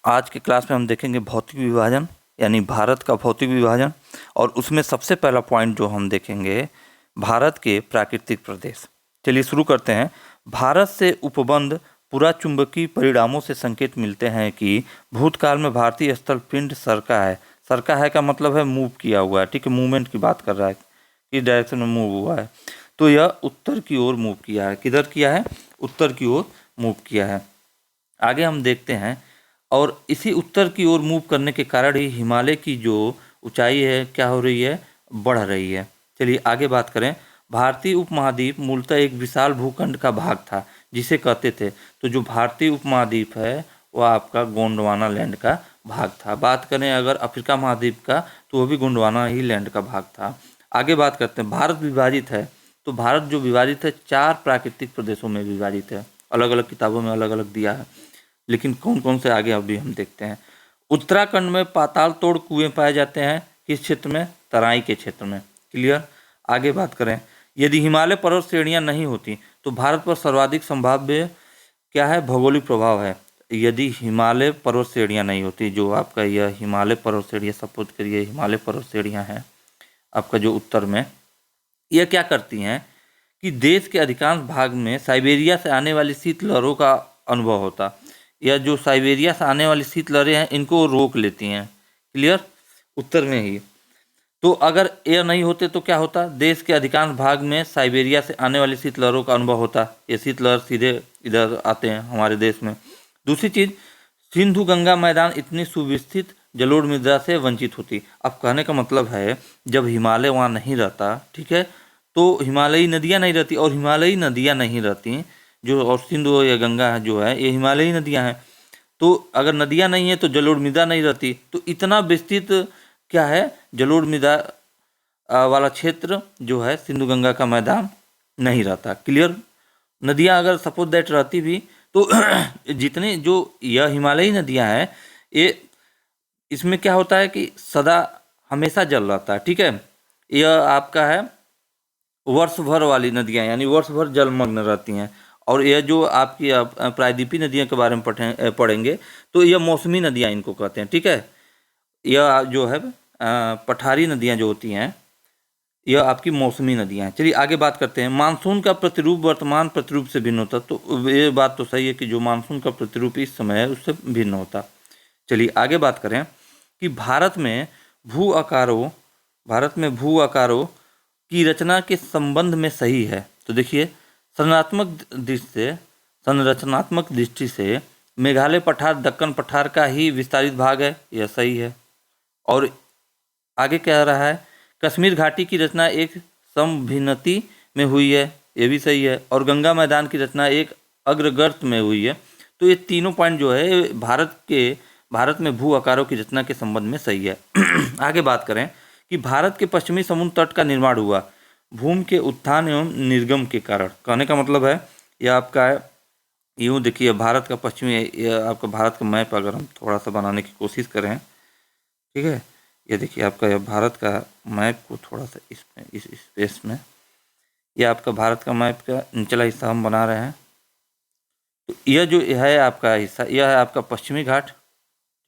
आज के क्लास में हम देखेंगे भौतिक विभाजन यानी भारत का भौतिक विभाजन। और उसमें सबसे पहला पॉइंट जो हम देखेंगे, भारत के प्राकृतिक प्रदेश। चलिए शुरू करते हैं। भारत से उपबंध पुरा चुंबकीय परिणामों से संकेत मिलते हैं कि भूतकाल में भारतीय स्थल पिंड सरका है। सरका है का मतलब है मूव किया हुआ है, ठीक है, मूवमेंट की बात कर रहा है, किस डायरेक्शन में मूव हुआ है। तो यह उत्तर की ओर मूव किया है। किधर किया है? उत्तर की ओर मूव किया है। आगे हम देखते हैं, और इसी उत्तर की ओर मूव करने के कारण ही हिमालय की जो ऊंचाई है क्या हो रही है? बढ़ रही है। चलिए आगे बात करें। भारतीय उपमहाद्वीप मूलतः एक विशाल भूखंड का भाग था जिसे कहते थे। तो जो भारतीय उपमहाद्वीप है वह आपका गोंडवाना लैंड का भाग था। बात करें अगर अफ्रीका महाद्वीप का, तो वह भी गोंडवाना ही लैंड का भाग था। आगे बात करते हैं, भारत विभाजित है। तो भारत जो विभाजित है 4 प्राकृतिक प्रदेशों में विभाजित है। अलग अलग किताबों में अलग अलग दिया है, लेकिन कौन कौन से आगे अभी हम देखते हैं। उत्तराखंड में पाताल तोड़ कुएं पाए जाते हैं। किस क्षेत्र में? तराई के क्षेत्र में। क्लियर। आगे बात करें, यदि हिमालय पर्वत श्रेणियां नहीं होती तो भारत पर सर्वाधिक संभाव्य क्या है? भौगोलिक प्रभाव है। यदि हिमालय पर्वत श्रेणियां नहीं होती, जो आपका यह हिमालय पर्वत श्रेणियां, सपोज करिए हिमालय पर्वत श्रेणियां हैं आपका जो उत्तर में, यह क्या करती हैं कि देश के अधिकांश भाग में साइबेरिया से आने वाली शीतलहरों का अनुभव होता। यह जो साइबेरिया से आने वाली शीतलहरें हैं इनको रोक लेती हैं। क्लियर। उत्तर में ही। तो अगर यह नहीं होते तो क्या होता? देश के अधिकांश भाग में साइबेरिया से आने वाली शीतलहरों का अनुभव होता। ये शीतलहर सीधे इधर आते हैं हमारे देश में। दूसरी चीज, सिंधु गंगा मैदान इतनी सुविस्तृत जलोढ़ मृदा से वंचित होती। अब कहने का मतलब है, जब हिमालय वहाँ नहीं रहता, ठीक है, तो हिमालयी नदियाँ नहीं रहती, और हिमालयी नदियाँ नहीं रहती जो, और सिंधु या गंगा जो है ये हिमालयी नदियाँ हैं। तो अगर नदियाँ नहीं है तो जलोढ़ मृदा नहीं रहती। तो इतना विस्तृत क्या है? जलोढ़ मृदा वाला क्षेत्र जो है सिंधु गंगा का मैदान नहीं रहता। क्लियर। नदियाँ अगर सपोज दैट रहती भी तो जितने जो यह हिमालयी नदियाँ हैं, ये इसमें क्या होता है कि सदा हमेशा जल रहता है, ठीक है। यह आपका है वर्ष भर वाली नदियाँ, यानी वर्ष भर जलमग्न रहती हैं। और यह जो आपकी प्रायद्वीपीय नदियों के बारे में पढ़ेंगे तो यह मौसमी नदियाँ इनको कहते हैं, ठीक है। यह जो है पठारी नदियाँ जो होती हैं यह आपकी मौसमी नदियाँ हैं। चलिए आगे बात करते हैं। मानसून का प्रतिरूप वर्तमान प्रतिरूप से भिन्न होता। तो ये बात तो सही है कि जो मानसून का प्रतिरूप इस समय है उससे भिन्न होता। चलिए आगे बात करें कि भारत में भू आकारों की रचना के संबंध में सही है। तो देखिए, संरचनात्मक दृष्टि से मेघालय पठार दक्कन पठार का ही विस्तारित भाग है, यह सही है। और आगे क्या रहा है, कश्मीर घाटी की रचना एक समभिन्नति में हुई है, ये भी सही है। और गंगा मैदान की रचना एक अग्रगर्त में हुई है। तो ये तीनों पॉइंट जो है भारत में भू आकारों की रचना के संबंध में सही है। आगे बात करें कि भारत के पश्चिमी समुद्र तट का निर्माण हुआ भूमि के उत्थान एवं निर्गम के कारण। कहने का मतलब है, यह आपका है यूँ देखिए, भारत का पश्चिमी, यह आपका भारत का मैप अगर हम थोड़ा सा बनाने की कोशिश करें, ठीक है, ये देखिए आपका यह भारत का मैप को थोड़ा सा इसमें इस स्पेस में, यह आपका भारत का मैप का निचला हिस्सा हम बना रहे हैं। तो यह जो है आपका हिस्सा, यह है आपका पश्चिमी घाट,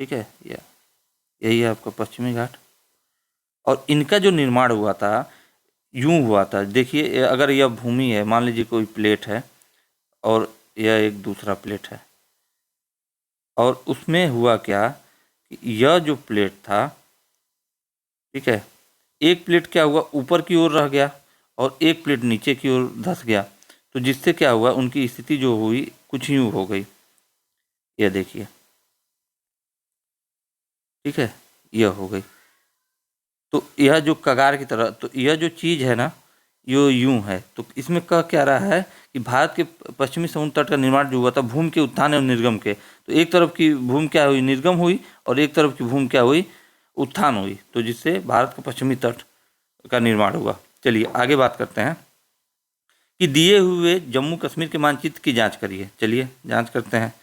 ठीक है, यही है आपका पश्चिमी घाट। और इनका जो निर्माण हुआ था यूं हुआ था। देखिए, अगर यह भूमि है, मान लीजिए कोई प्लेट है और यह एक दूसरा प्लेट है, और उसमें हुआ क्या कि यह जो प्लेट था, ठीक है, एक प्लेट क्या हुआ, ऊपर की ओर रह गया और एक प्लेट नीचे की ओर धंस गया। तो जिससे क्या हुआ, उनकी स्थिति जो हुई कुछ यूं हो गई। यह देखिए, ठीक है, यह हो गई। तो यह जो कगार की तरह, तो यह जो चीज़ है ना, यो यूं है। तो इसमें कह क्या रहा है कि भारत के पश्चिमी समुद्र तट का निर्माण जो हुआ था भूमि के उत्थान एवं निर्गम के। तो एक तरफ की भूमि क्या हुई, निर्गम हुई, और एक तरफ की भूमि क्या हुई, उत्थान हुई। तो जिससे भारत का पश्चिमी तट का निर्माण हुआ। चलिए आगे बात करते हैं कि दिए हुए जम्मू कश्मीर के मानचित्र की जाँच करिए। चलिए जाँच करते हैं,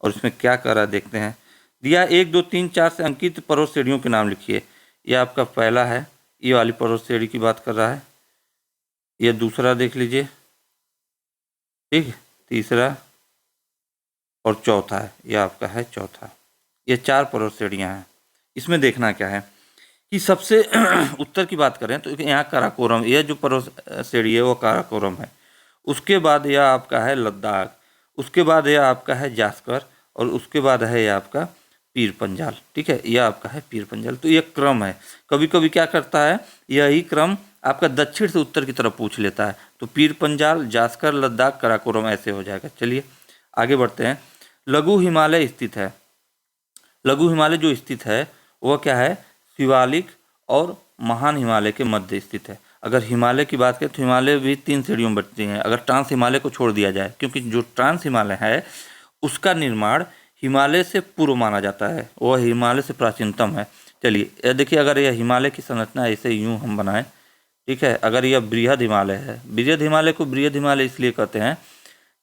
और इसमें क्या कर रहा है देखते हैं। दिया 1, 2, 3, 4 से अंकित पर्वत श्रेणियों के नाम लिखिए। यह आपका पहला है, ये वाली पर्वत श्रेणी की बात कर रहा है। यह दूसरा देख लीजिए, ठीक, तीसरा और चौथा है, यह आपका है चौथा। ये 4 पर्वत श्रेणियाँ हैं। इसमें देखना क्या है कि सबसे उत्तर की बात करें तो यहाँ काराकोरम, यह जो पर्वत श्रेणी है वो काराकोरम है। उसके बाद यह आपका है लद्दाख, उसके बाद यह आपका है जास्कर, और उसके बाद है यह आपका पीर पंजाल। ठीक है, यह आपका है पीर पंजाल। तो यह क्रम है। कभी कभी क्या करता है, यही क्रम आपका दक्षिण से उत्तर की तरफ पूछ लेता है। तो पीर पंजाल, जास्कर, लद्दाख, काराकोरम ऐसे हो जाएगा। चलिए आगे बढ़ते हैं। लघु हिमालय स्थित है। लघु हिमालय जो स्थित है वह क्या है, शिवालिक और महान हिमालय के मध्य स्थित है। अगर हिमालय की बात करें तो हिमालय भी 3 श्रेणियों में बंटती हैं, अगर ट्रांस हिमालय को छोड़ दिया जाए, क्योंकि जो ट्रांस हिमालय है उसका निर्माण हिमालय से पूर्व माना जाता है, वह हिमालय से प्राचीनतम है। चलिए देखिए, अगर यह हिमालय की संरचना ऐसे यूं हम बनाएं, ठीक है, अगर यह बृहद हिमालय है, बृहद हिमालय को बृहद हिमालय इसलिए कहते हैं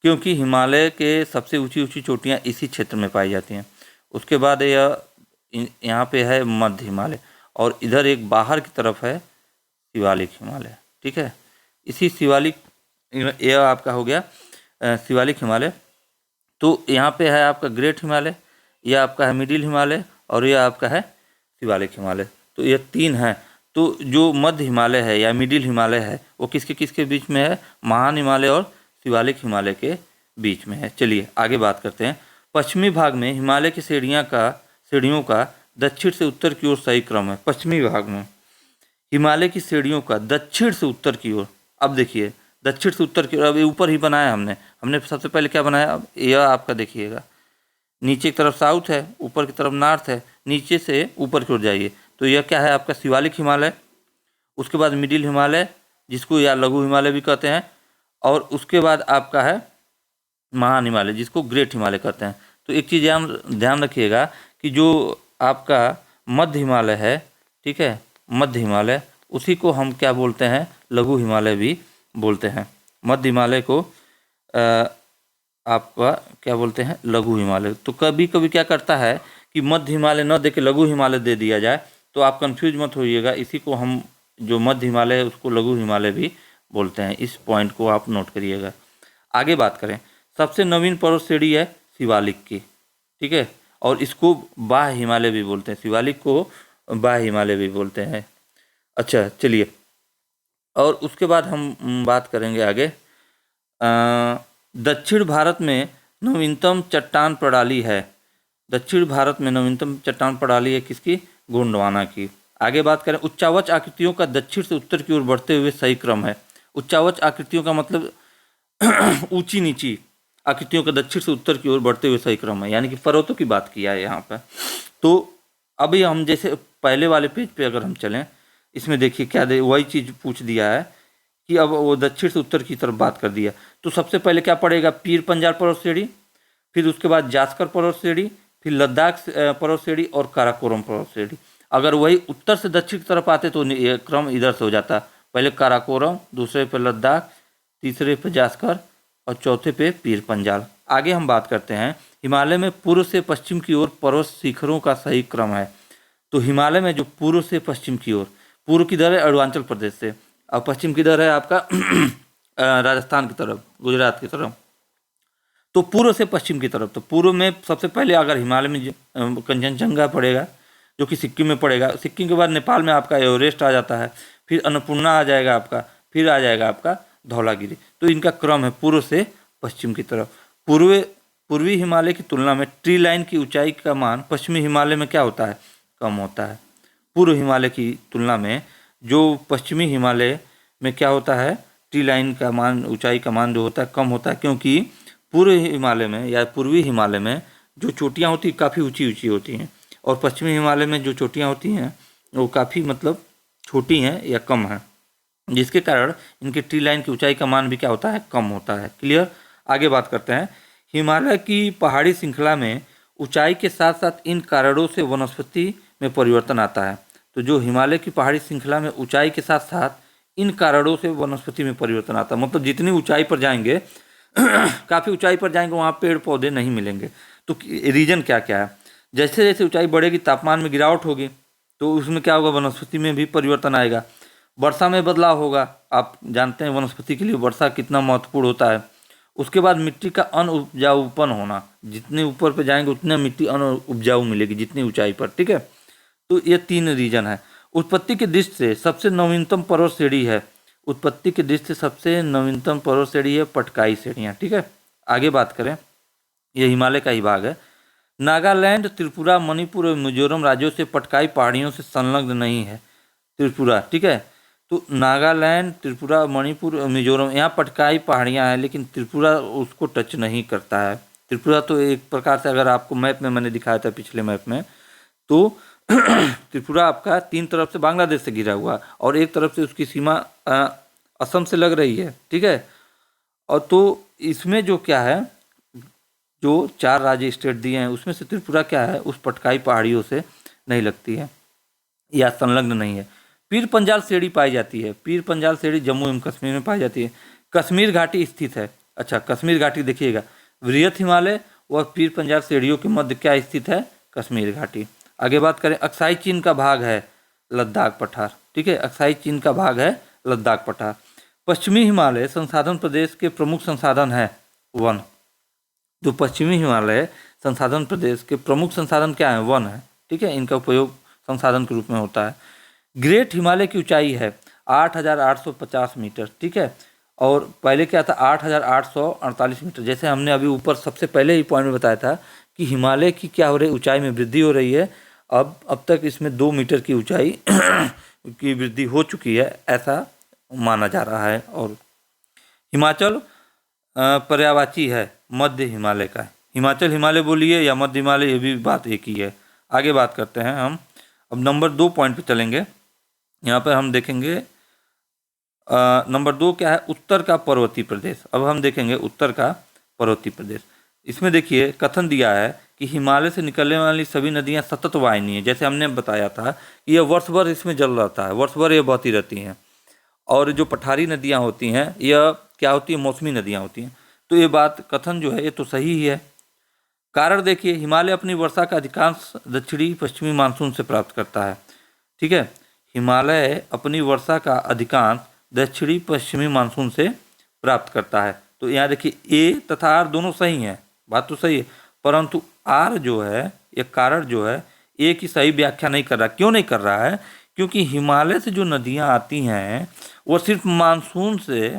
क्योंकि हिमालय के सबसे ऊंची ऊंची चोटियां इसी क्षेत्र में पाई जाती हैं। उसके बाद यह यहाँ पे है मध्य हिमालय, और इधर एक बाहर की तरफ है शिवालिक हिमालय। ठीक है, इसी शिवालिक, यह आपका हो गया शिवालिक हिमालय। तो यहाँ पे है आपका ग्रेट हिमालय, यह आपका है मिडिल हिमालय, और यह आपका है शिवालिक हिमालय। तो ये 3 हैं। तो जो मध्य हिमालय है या मिडिल हिमालय है वो किसके किसके बीच में है, महान हिमालय और शिवालिक हिमालय के बीच में है। चलिए आगे बात करते हैं। पश्चिमी भाग में हिमालय की श्रेणियों का दक्षिण से उत्तर की ओर सही क्रम है। पश्चिमी भाग में हिमालय की श्रेणियों का दक्षिण से उत्तर की ओर, अब देखिए दक्षिण से उत्तर की ओर, अब ये ऊपर ही बनाया हमने सबसे पहले क्या बनाया, अब यह आपका देखिएगा नीचे की तरफ साउथ है, ऊपर की तरफ नॉर्थ है, नीचे से ऊपर की ओर जाइए तो यह क्या है आपका शिवालिक हिमालय। उसके बाद मिडिल हिमालय जिसको या लघु हिमालय भी कहते हैं, और उसके बाद आपका है महान हिमालय जिसको ग्रेट हिमालय कहते हैं। तो एक चीज़ ध्यान रखिएगा कि जो आपका मध्य हिमालय है, ठीक है, मध्य हिमालय, उसी को हम क्या बोलते हैं, लघु हिमालय भी बोलते हैं। मध्य हिमालय को आपका क्या बोलते हैं, लघु हिमालय। तो कभी कभी क्या करता है कि मध्य हिमालय न दे के लघु हिमालय दे दिया जाए, तो आप कंफ्यूज मत होइएगा, इसी को हम जो मध्य हिमालय है उसको लघु हिमालय भी बोलते हैं। इस पॉइंट को आप नोट करिएगा। आगे बात करें, सबसे नवीन पर्वत श्रेणी है शिवालिक की, ठीक है, और इसको बाह्य हिमालय भी बोलते हैं, शिवालिक को बाह्य हिमालय भी बोलते हैं। अच्छा चलिए, और उसके बाद हम बात करेंगे आगे। दक्षिण भारत में नवीनतम चट्टान प्रणाली है। दक्षिण भारत में नवीनतम चट्टान प्रणाली है किसकी, गोंडवाना की। आगे बात करें, उच्चावच आकृतियों का दक्षिण से उत्तर की ओर बढ़ते हुए सही क्रम है। उच्चावच आकृतियों का मतलब ऊंची नीची आकृतियों का दक्षिण से उत्तर की ओर बढ़ते हुए सही क्रम है, यानी कि पर्वतों की बात किया है यहाँ पर। तो अभी हम जैसे पहले वाले पेज पे अगर हम चलें, इसमें देखिए क्या वही चीज़ पूछ दिया है कि अब वो दक्षिण से उत्तर की तरफ बात कर दिया। तो सबसे पहले क्या पड़ेगा, पीर पंजाल पर्वत श्रेणी, फिर उसके बाद जास्कर पर्वत श्रेणी, फिर लद्दाख पर्वत श्रेणी और काराकोरम पर्वत श्रेणी। अगर वही उत्तर से दक्षिण की तरफ आते तो ये क्रम इधर से हो जाता, पहले काराकोरम, दूसरे पे लद्दाख, तीसरे पे जास्कर और चौथे पे पीर पंजाल। आगे हम बात करते हैं, हिमालय में पूर्व से पश्चिम की ओर पर्वत शिखरों का सही क्रम है। तो हिमालय में जो पूर्व से पश्चिम की ओर, पूर्व की दर है अरुणाचल प्रदेश से, और पश्चिम की दर है आपका राजस्थान की तरफ, गुजरात की तरफ। तो पूर्व से पश्चिम की तरफ, तो पूर्व में सबसे पहले अगर हिमालय में कंचनजंगा पड़ेगा जो कि सिक्किम में पड़ेगा, सिक्किम के बाद नेपाल में आपका एवरेस्ट आ जाता है, फिर अन्नपूर्णा आ जाएगा आपका, फिर आ जाएगा आपका धौलागिरी। तो इनका क्रम है पूर्व से पश्चिम की तरफ। पूर्वी हिमालय की तुलना में ट्री लाइन की ऊंचाई का मान पश्चिमी हिमालय में क्या होता है, कम होता है। पूर्व हिमालय की तुलना में जो पश्चिमी हिमालय में क्या होता है, ट्री लाइन का मान, ऊंचाई का मान जो होता है कम होता है, क्योंकि पूर्व हिमालय में या पूर्वी हिमालय में जो चोटियाँ होती हैं काफ़ी ऊंची ऊंची होती हैं, और पश्चिमी हिमालय में जो चोटियाँ होती हैं वो काफ़ी मतलब छोटी हैं या कम हैं, जिसके कारण इनके ट्री लाइन की ऊंचाई का मान भी क्या होता है, कम होता है। क्लियर। आगे बात करते हैं, हिमालय की पहाड़ी श्रृंखला में ऊंचाई के साथ साथ इन कारणों से वनस्पति में परिवर्तन आता है। तो जो हिमालय की पहाड़ी श्रृंखला में ऊंचाई के साथ साथ इन कारणों से वनस्पति में परिवर्तन आता है, मतलब जितनी ऊंचाई पर जाएंगे काफ़ी ऊंचाई पर जाएंगे वहाँ पेड़ पौधे नहीं मिलेंगे। तो रीजन क्या क्या है, जैसे जैसे ऊंचाई बढ़ेगी तापमान में गिरावट होगी, तो उसमें क्या होगा, वनस्पति में भी परिवर्तन आएगा। वर्षा में बदलाव होगा, आप जानते हैं वनस्पति के लिए वर्षा कितना महत्वपूर्ण होता है। उसके बाद मिट्टी का अनउपजाऊपन होना, जितने ऊपर पे जाएंगे उतने मिट्टी अनउपजाऊ मिलेगी जितनी ऊंचाई पर, ठीक है। तो ये 3 रीजन है। उत्पत्ति की दृष्टि से सबसे नवीनतम पर्वत श्रेणी है, उत्पत्ति की दृष्टि से सबसे नवीनतम पर्वत श्रेणी है पटकाई श्रेणियाँ, ठीक है। आगे बात करें, ये हिमालय का ही भाग है। नागालैंड, त्रिपुरा, मणिपुर और मिजोरम राज्यों से पटकाई पहाड़ियों से संलग्न नहीं है त्रिपुरा, ठीक है। तो नागालैंड, त्रिपुरा, मणिपुर और मिजोरम यहाँ पटकाई पहाड़ियाँ हैं, लेकिन त्रिपुरा उसको टच नहीं करता है। त्रिपुरा तो एक प्रकार से, अगर आपको मैप में मैंने दिखाया था पिछले मैप में, तो त्रिपुरा आपका 3 तरफ से बांग्लादेश से घिरा हुआ और एक तरफ से उसकी सीमा असम से लग रही है, ठीक है। और तो इसमें जो क्या है, जो 4 राज्य स्टेट दिए हैं उसमें से त्रिपुरा क्या है, उस पटकाई पहाड़ियों से नहीं लगती है या संलग्न नहीं है। पीर पंजाल श्रेणी पाई जाती है, पीर पंजाल श्रेणी जम्मू एवं कश्मीर में पाई जाती है। कश्मीर घाटी स्थित है, अच्छा कश्मीर घाटी देखिएगा, वृहत हिमालय व पीर पंजाल श्रेणियों के मध्य क्या स्थित है, कश्मीर घाटी। आगे बात करें, अक्साई चीन का भाग है लद्दाख पठार, ठीक है, अक्साई चीन का भाग है लद्दाख पठार। पश्चिमी हिमालय संसाधन प्रदेश के प्रमुख संसाधन है वन। जो पश्चिमी हिमालय संसाधन प्रदेश के प्रमुख संसाधन क्या है, वन है, ठीक है, इनका उपयोग संसाधन के रूप में होता है। ग्रेट हिमालय की ऊंचाई है 8,850 मीटर, ठीक है, और पहले क्या था 8,848 मीटर। जैसे हमने अभी ऊपर सबसे पहले ही पॉइंट में बताया था कि हिमालय की क्या हो रही है, ऊंचाई में वृद्धि हो रही है। अब तक इसमें 2 मीटर की ऊंचाई की वृद्धि हो चुकी है, ऐसा माना जा रहा है। और हिमाचल पर्यायवाची है मध्य हिमालय का, हिमाचल हिमालय बोलिए या मध्य हिमालय, ये भी बात एक ही है। आगे बात करते हैं हम, अब नंबर 2 पॉइंट पे चलेंगे। यहाँ पर हम देखेंगे नंबर 2 क्या है, उत्तर का पर्वतीय प्रदेश। अब हम देखेंगे उत्तर का पर्वतीय प्रदेश। इसमें देखिए कथन दिया है कि हिमालय से निकलने वाली सभी नदियाँ सतत वाहिनी है। जैसे हमने बताया था कि यह वर्ष भर इसमें जल रहता है, वर्ष भर ये बहती रहती हैं। और जो पठारी नदियाँ होती हैं यह क्या होती है, मौसमी नदियाँ होती हैं। तो ये बात कथन जो है ये तो सही ही है। कारण देखिए, हिमालय अपनी वर्षा का अधिकांश दक्षिणी पश्चिमी मानसून से प्राप्त करता है, ठीक है, हिमालय अपनी वर्षा का अधिकांश दक्षिणी पश्चिमी मानसून से प्राप्त करता है। तो यहाँ देखिए ए तथा आर दोनों सही हैं, बात तो सही है, परंतु आर जो है ये कारण जो है ए की सही व्याख्या नहीं कर रहा। क्यों नहीं कर रहा है, क्योंकि हिमालय से जो नदियाँ आती हैं वो सिर्फ मानसून से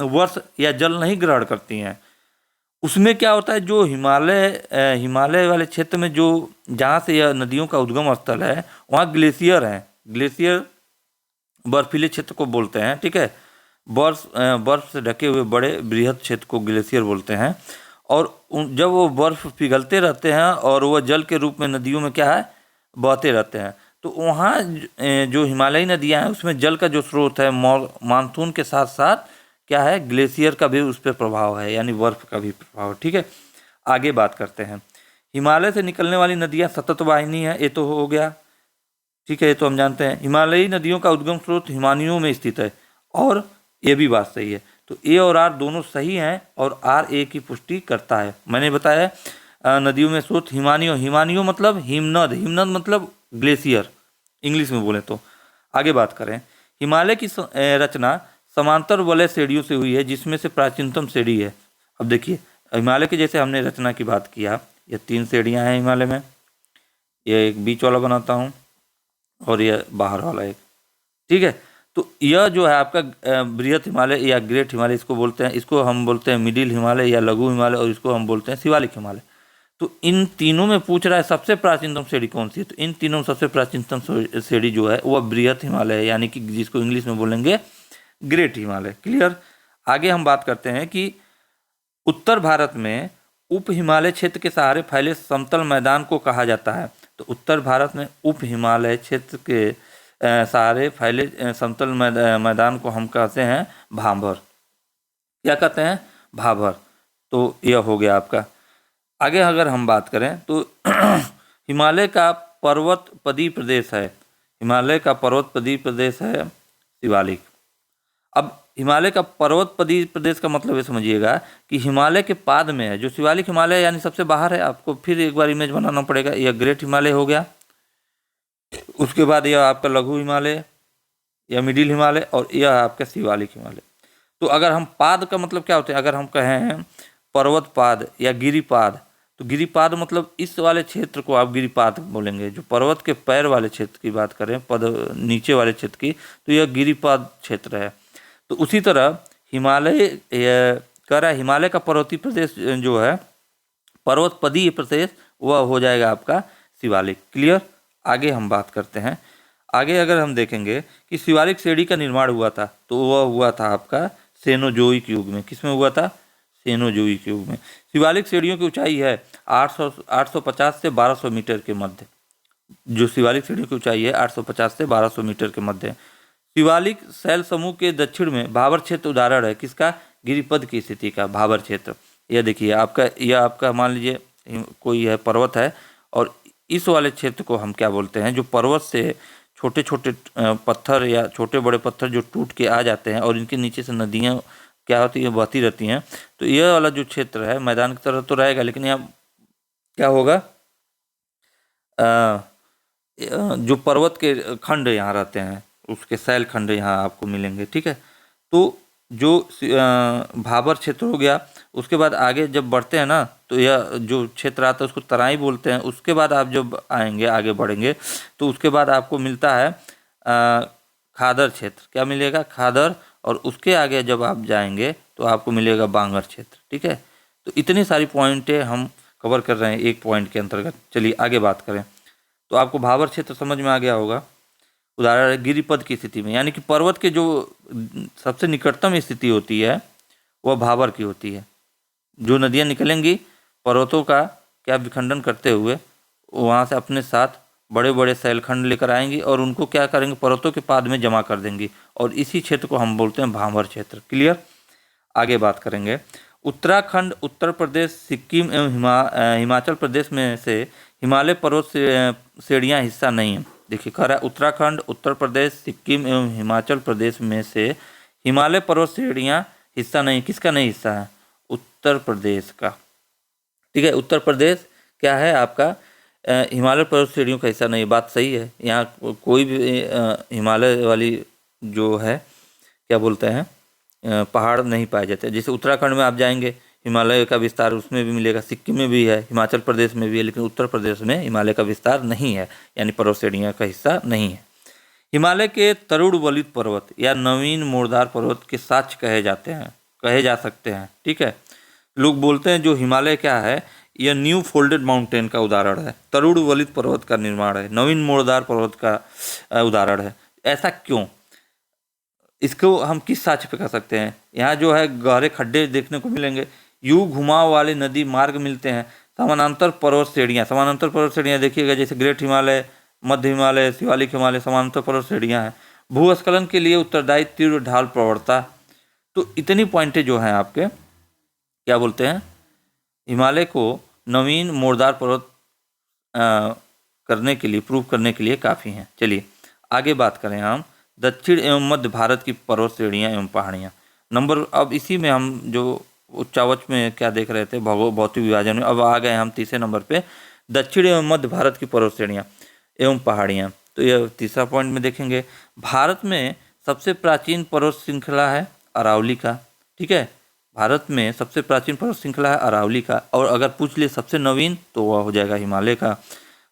वर्ष या जल नहीं ग्रहण करती हैं। उसमें क्या होता है, जो हिमालय वाले क्षेत्र में जो जहाँ से यह नदियों का उद्गम स्थल है वहाँ ग्लेशियर हैं, ग्लेशियर बर्फीले क्षेत्र को बोलते हैं, ठीक है, बर्फ से ढके हुए बड़े बृहद क्षेत्र को ग्लेशियर बोलते हैं। और जब वो बर्फ पिघलते रहते हैं और वह जल के रूप में नदियों में क्या है, बहते रहते हैं, तो वहाँ जो हिमालयी नदियाँ हैं उसमें जल का जो स्रोत है मानसून के साथ साथ क्या है, ग्लेशियर का भी उस पर प्रभाव है, यानी बर्फ का भी प्रभाव है, ठीक है। आगे बात करते हैं, हिमालय से निकलने वाली नदियाँ सतत वाहिनी है, ये तो हो गया, ठीक है, ये तो हम जानते हैं। हिमालयी नदियों का उद्गम स्रोत हिमानियों में स्थित है, और ये भी बात सही है। तो ए और आर दोनों सही हैं और आर ए की पुष्टि करता है। मैंने बताया नदियों में स्रोत हिमानियों मतलब हिमनद, हिमनद मतलब ग्लेशियर इंग्लिश में बोले तो। आगे बात करें, हिमालय की रचना समांतर वलय श्रेणियों से हुई है, जिसमें से प्राचीनतम श्रेणी है। अब देखिए हिमालय के जैसे हमने रचना की बात किया, ये 3 श्रेणियाँ हैं हिमालय में, ये एक बीच वाला बनाता हूँ और ये बाहर वाला एक, ठीक है। तो यह जो है आपका बृहत हिमालय या ग्रेट हिमालय इसको बोलते हैं, इसको हम बोलते हैं मिडिल हिमालय या लघु हिमालय, और इसको हम बोलते हैं शिवालिक हिमालय। तो इन तीनों में पूछ रहा है सबसे प्राचीनतम श्रेणी कौन सी है, तो इन तीनों सबसे प्राचीनतम श्रेणी जो है वह बृहत हिमालय है, यानी कि जिसको इंग्लिश में बोलेंगे ग्रेट हिमालय। क्लियर। आगे हम बात करते हैं कि उत्तर भारत में उप हिमालय क्षेत्र के सहारे फैले समतल मैदान को कहा जाता है। तो उत्तर भारत में उप हिमालय क्षेत्र के सहारे फैले समतल मैदान को हम कहते हैं भाबर। क्या कहते हैं, भाबर। तो यह हो गया आपका। आगे अगर हम बात करें तो हिमालय का पर्वतपदी प्रदेश है, हिमालय का पर्वतपदी प्रदेश है शिवालिक। अब हिमालय का पर्वतपदी प्रदेश का मतलब ये समझिएगा कि हिमालय के पाद में है, जो शिवालिक हिमालय यानी सबसे बाहर है। आपको फिर एक बार इमेज बनाना पड़ेगा। यह ग्रेट हिमालय हो गया, उसके बाद यह आपका लघु हिमालय या मिडिल हिमालय, और यह आपका शिवालिक हिमालय। तो अगर हम पाद का मतलब क्या होता है, अगर हम कहें पर्वत पाद या गिरिपाद, तो गिरिपाद मतलब इस वाले क्षेत्र को आप गिरिपाद बोलेंगे। जो पर्वत के पैर वाले क्षेत्र की बात करें, पद नीचे वाले क्षेत्र की, तो यह गिरिपाद क्षेत्र है। तो उसी तरह हिमालय कह रहा है, हिमालय का पर्वतीय प्रदेश जो है, पर्वतपदीय प्रदेश, वह हो जाएगा आपका शिवालिक। क्लियर। आगे हम बात करते हैं। आगे अगर हम देखेंगे कि शिवालिक श्रेणी का निर्माण हुआ था, तो वह हुआ था आपका सेनोजोइक युग में। किसमें हुआ था? सेनोजोइक युग में। शिवालिक श्रेणियों की ऊंचाई है 850 से 1200 मीटर के मध्य। जो शिवालिक श्रेणियों की ऊंचाई है 850 से 1200 मीटर के मध्य। शिवालिक शैल समूह के दक्षिण में भाबर क्षेत्र उदाहरण है किसका? गिरिपद की स्थिति का भाबर क्षेत्र। यह देखिए यह आपका मान लीजिए कोई है पर्वत है, और इस वाले क्षेत्र को हम क्या बोलते हैं? जो पर्वत से छोटे छोटे पत्थर या छोटे बड़े पत्थर जो टूट के आ जाते हैं और इनके नीचे से नदियाँ क्या होती है, बहती रहती हैं। तो यह वाला जो क्षेत्र है मैदान की तरह तो रहेगा, लेकिन यहाँ क्या होगा, जो पर्वत के खंड यहाँ रहते हैं उसके शैल खंड यहाँ आपको मिलेंगे। ठीक है। तो जो भाबर क्षेत्र हो गया, उसके बाद आगे जब बढ़ते हैं ना, तो यह जो क्षेत्र आता है उसको तराई बोलते हैं। उसके बाद आप जब आएंगे आगे बढ़ेंगे तो उसके बाद आपको मिलता है खादर क्षेत्र। क्या मिलेगा? खादर। और उसके आगे जब आप जाएंगे तो आपको मिलेगा बांगर क्षेत्र। ठीक है। तो इतनी सारी पॉइंटें हम कवर कर रहे हैं एक पॉइंट के अंतर्गत। चलिए आगे बात करें। तो आपको भाबर क्षेत्र समझ में आ गया होगा। उदाहरण है गिरिपद की स्थिति में, यानी कि पर्वत के जो सबसे निकटतम स्थिति होती है वह भाबर की होती है। जो नदियाँ निकलेंगी पर्वतों का क्या विखंडन करते हुए, वहाँ से अपने साथ बड़े बड़े शैलखंड लेकर आएंगी और उनको क्या करेंगे, पर्वतों के पाद में जमा कर देंगी, और इसी क्षेत्र को हम बोलते हैं भाबर क्षेत्र। क्लियर। आगे बात करेंगे। उत्तराखंड, उत्तर प्रदेश, सिक्किम एवं हिमाचल प्रदेश में से हिमालय पर्वत श्रेणियाँ हिस्सा नहीं है। देखिए कह रहा है उत्तराखंड, उत्तर प्रदेश, सिक्किम एवं हिमाचल प्रदेश में से हिमालय पर्वत श्रेणियाँ हिस्सा नहीं। किसका नहीं हिस्सा है? उत्तर प्रदेश का। ठीक है। उत्तर प्रदेश क्या है आपका, हिमालय पर्वत श्रेणियों का हिस्सा नहीं। बात सही है। यहाँ कोई भी हिमालय वाली जो है क्या बोलते हैं पहाड़ नहीं पाए जाते। जैसे उत्तराखंड में आप जाएंगे हिमालय का विस्तार उसमें भी मिलेगा, सिक्किम में भी है, हिमाचल प्रदेश में भी है, लेकिन उत्तर प्रदेश में हिमालय का विस्तार नहीं है, यानी पर्वत श्रेणियों का हिस्सा नहीं है। हिमालय के तरुण वलित पर्वत या नवीन मोड़दार पर्वत के साक्ष्य कहे जा सकते हैं। ठीक है। लोग बोलते हैं जो हिमालय क्या है, यह न्यू फोल्डेड माउंटेन का उदाहरण है, तरुण वलित पर्वत का निर्माण है, नवीन मोड़दार पर्वत का उदाहरण है। ऐसा क्यों? इसको हम किस साक्ष्य पे कह सकते हैं? यहाँ जो है गहरे खड्डे देखने को मिलेंगे, यू घुमाव वाले नदी मार्ग मिलते हैं, समानांतर पर्वत श्रेणियाँ देखिएगा, जैसे ग्रेट हिमालय, मध्य हिमालय, शिवालिक हिमालय, समानांतर पर्वत श्रेणियाँ हैं। भूस्खलन के लिए उत्तरदायी तीव्र ढाल प्रवणता। तो इतनी पॉइंटें जो हैं आपके क्या बोलते हैं, हिमालय को नवीन मोड़दार पर्वत करने के लिए, प्रूव करने के लिए काफ़ी हैं। चलिए आगे बात करें हम दक्षिण एवं मध्य भारत की पर्वत श्रेणियाँ एवं पहाड़ियाँ। नंबर अब इसी में हम जो उच्चावच में क्या देख रहे थे भौतिक विभाजन में, अब आ गए हम तीसरे नंबर पे, दक्षिण एवं मध्य भारत की पर्वत श्रेणियाँ एवं पहाड़ियाँ। तो यह तीसरा पॉइंट में देखेंगे। भारत में सबसे प्राचीन पर्वत श्रृंखला है अरावली का। ठीक है। भारत में सबसे प्राचीन पर्वत श्रृंखला है अरावली का, और अगर पूछ ले सबसे नवीन तो वह हो जाएगा हिमालय का।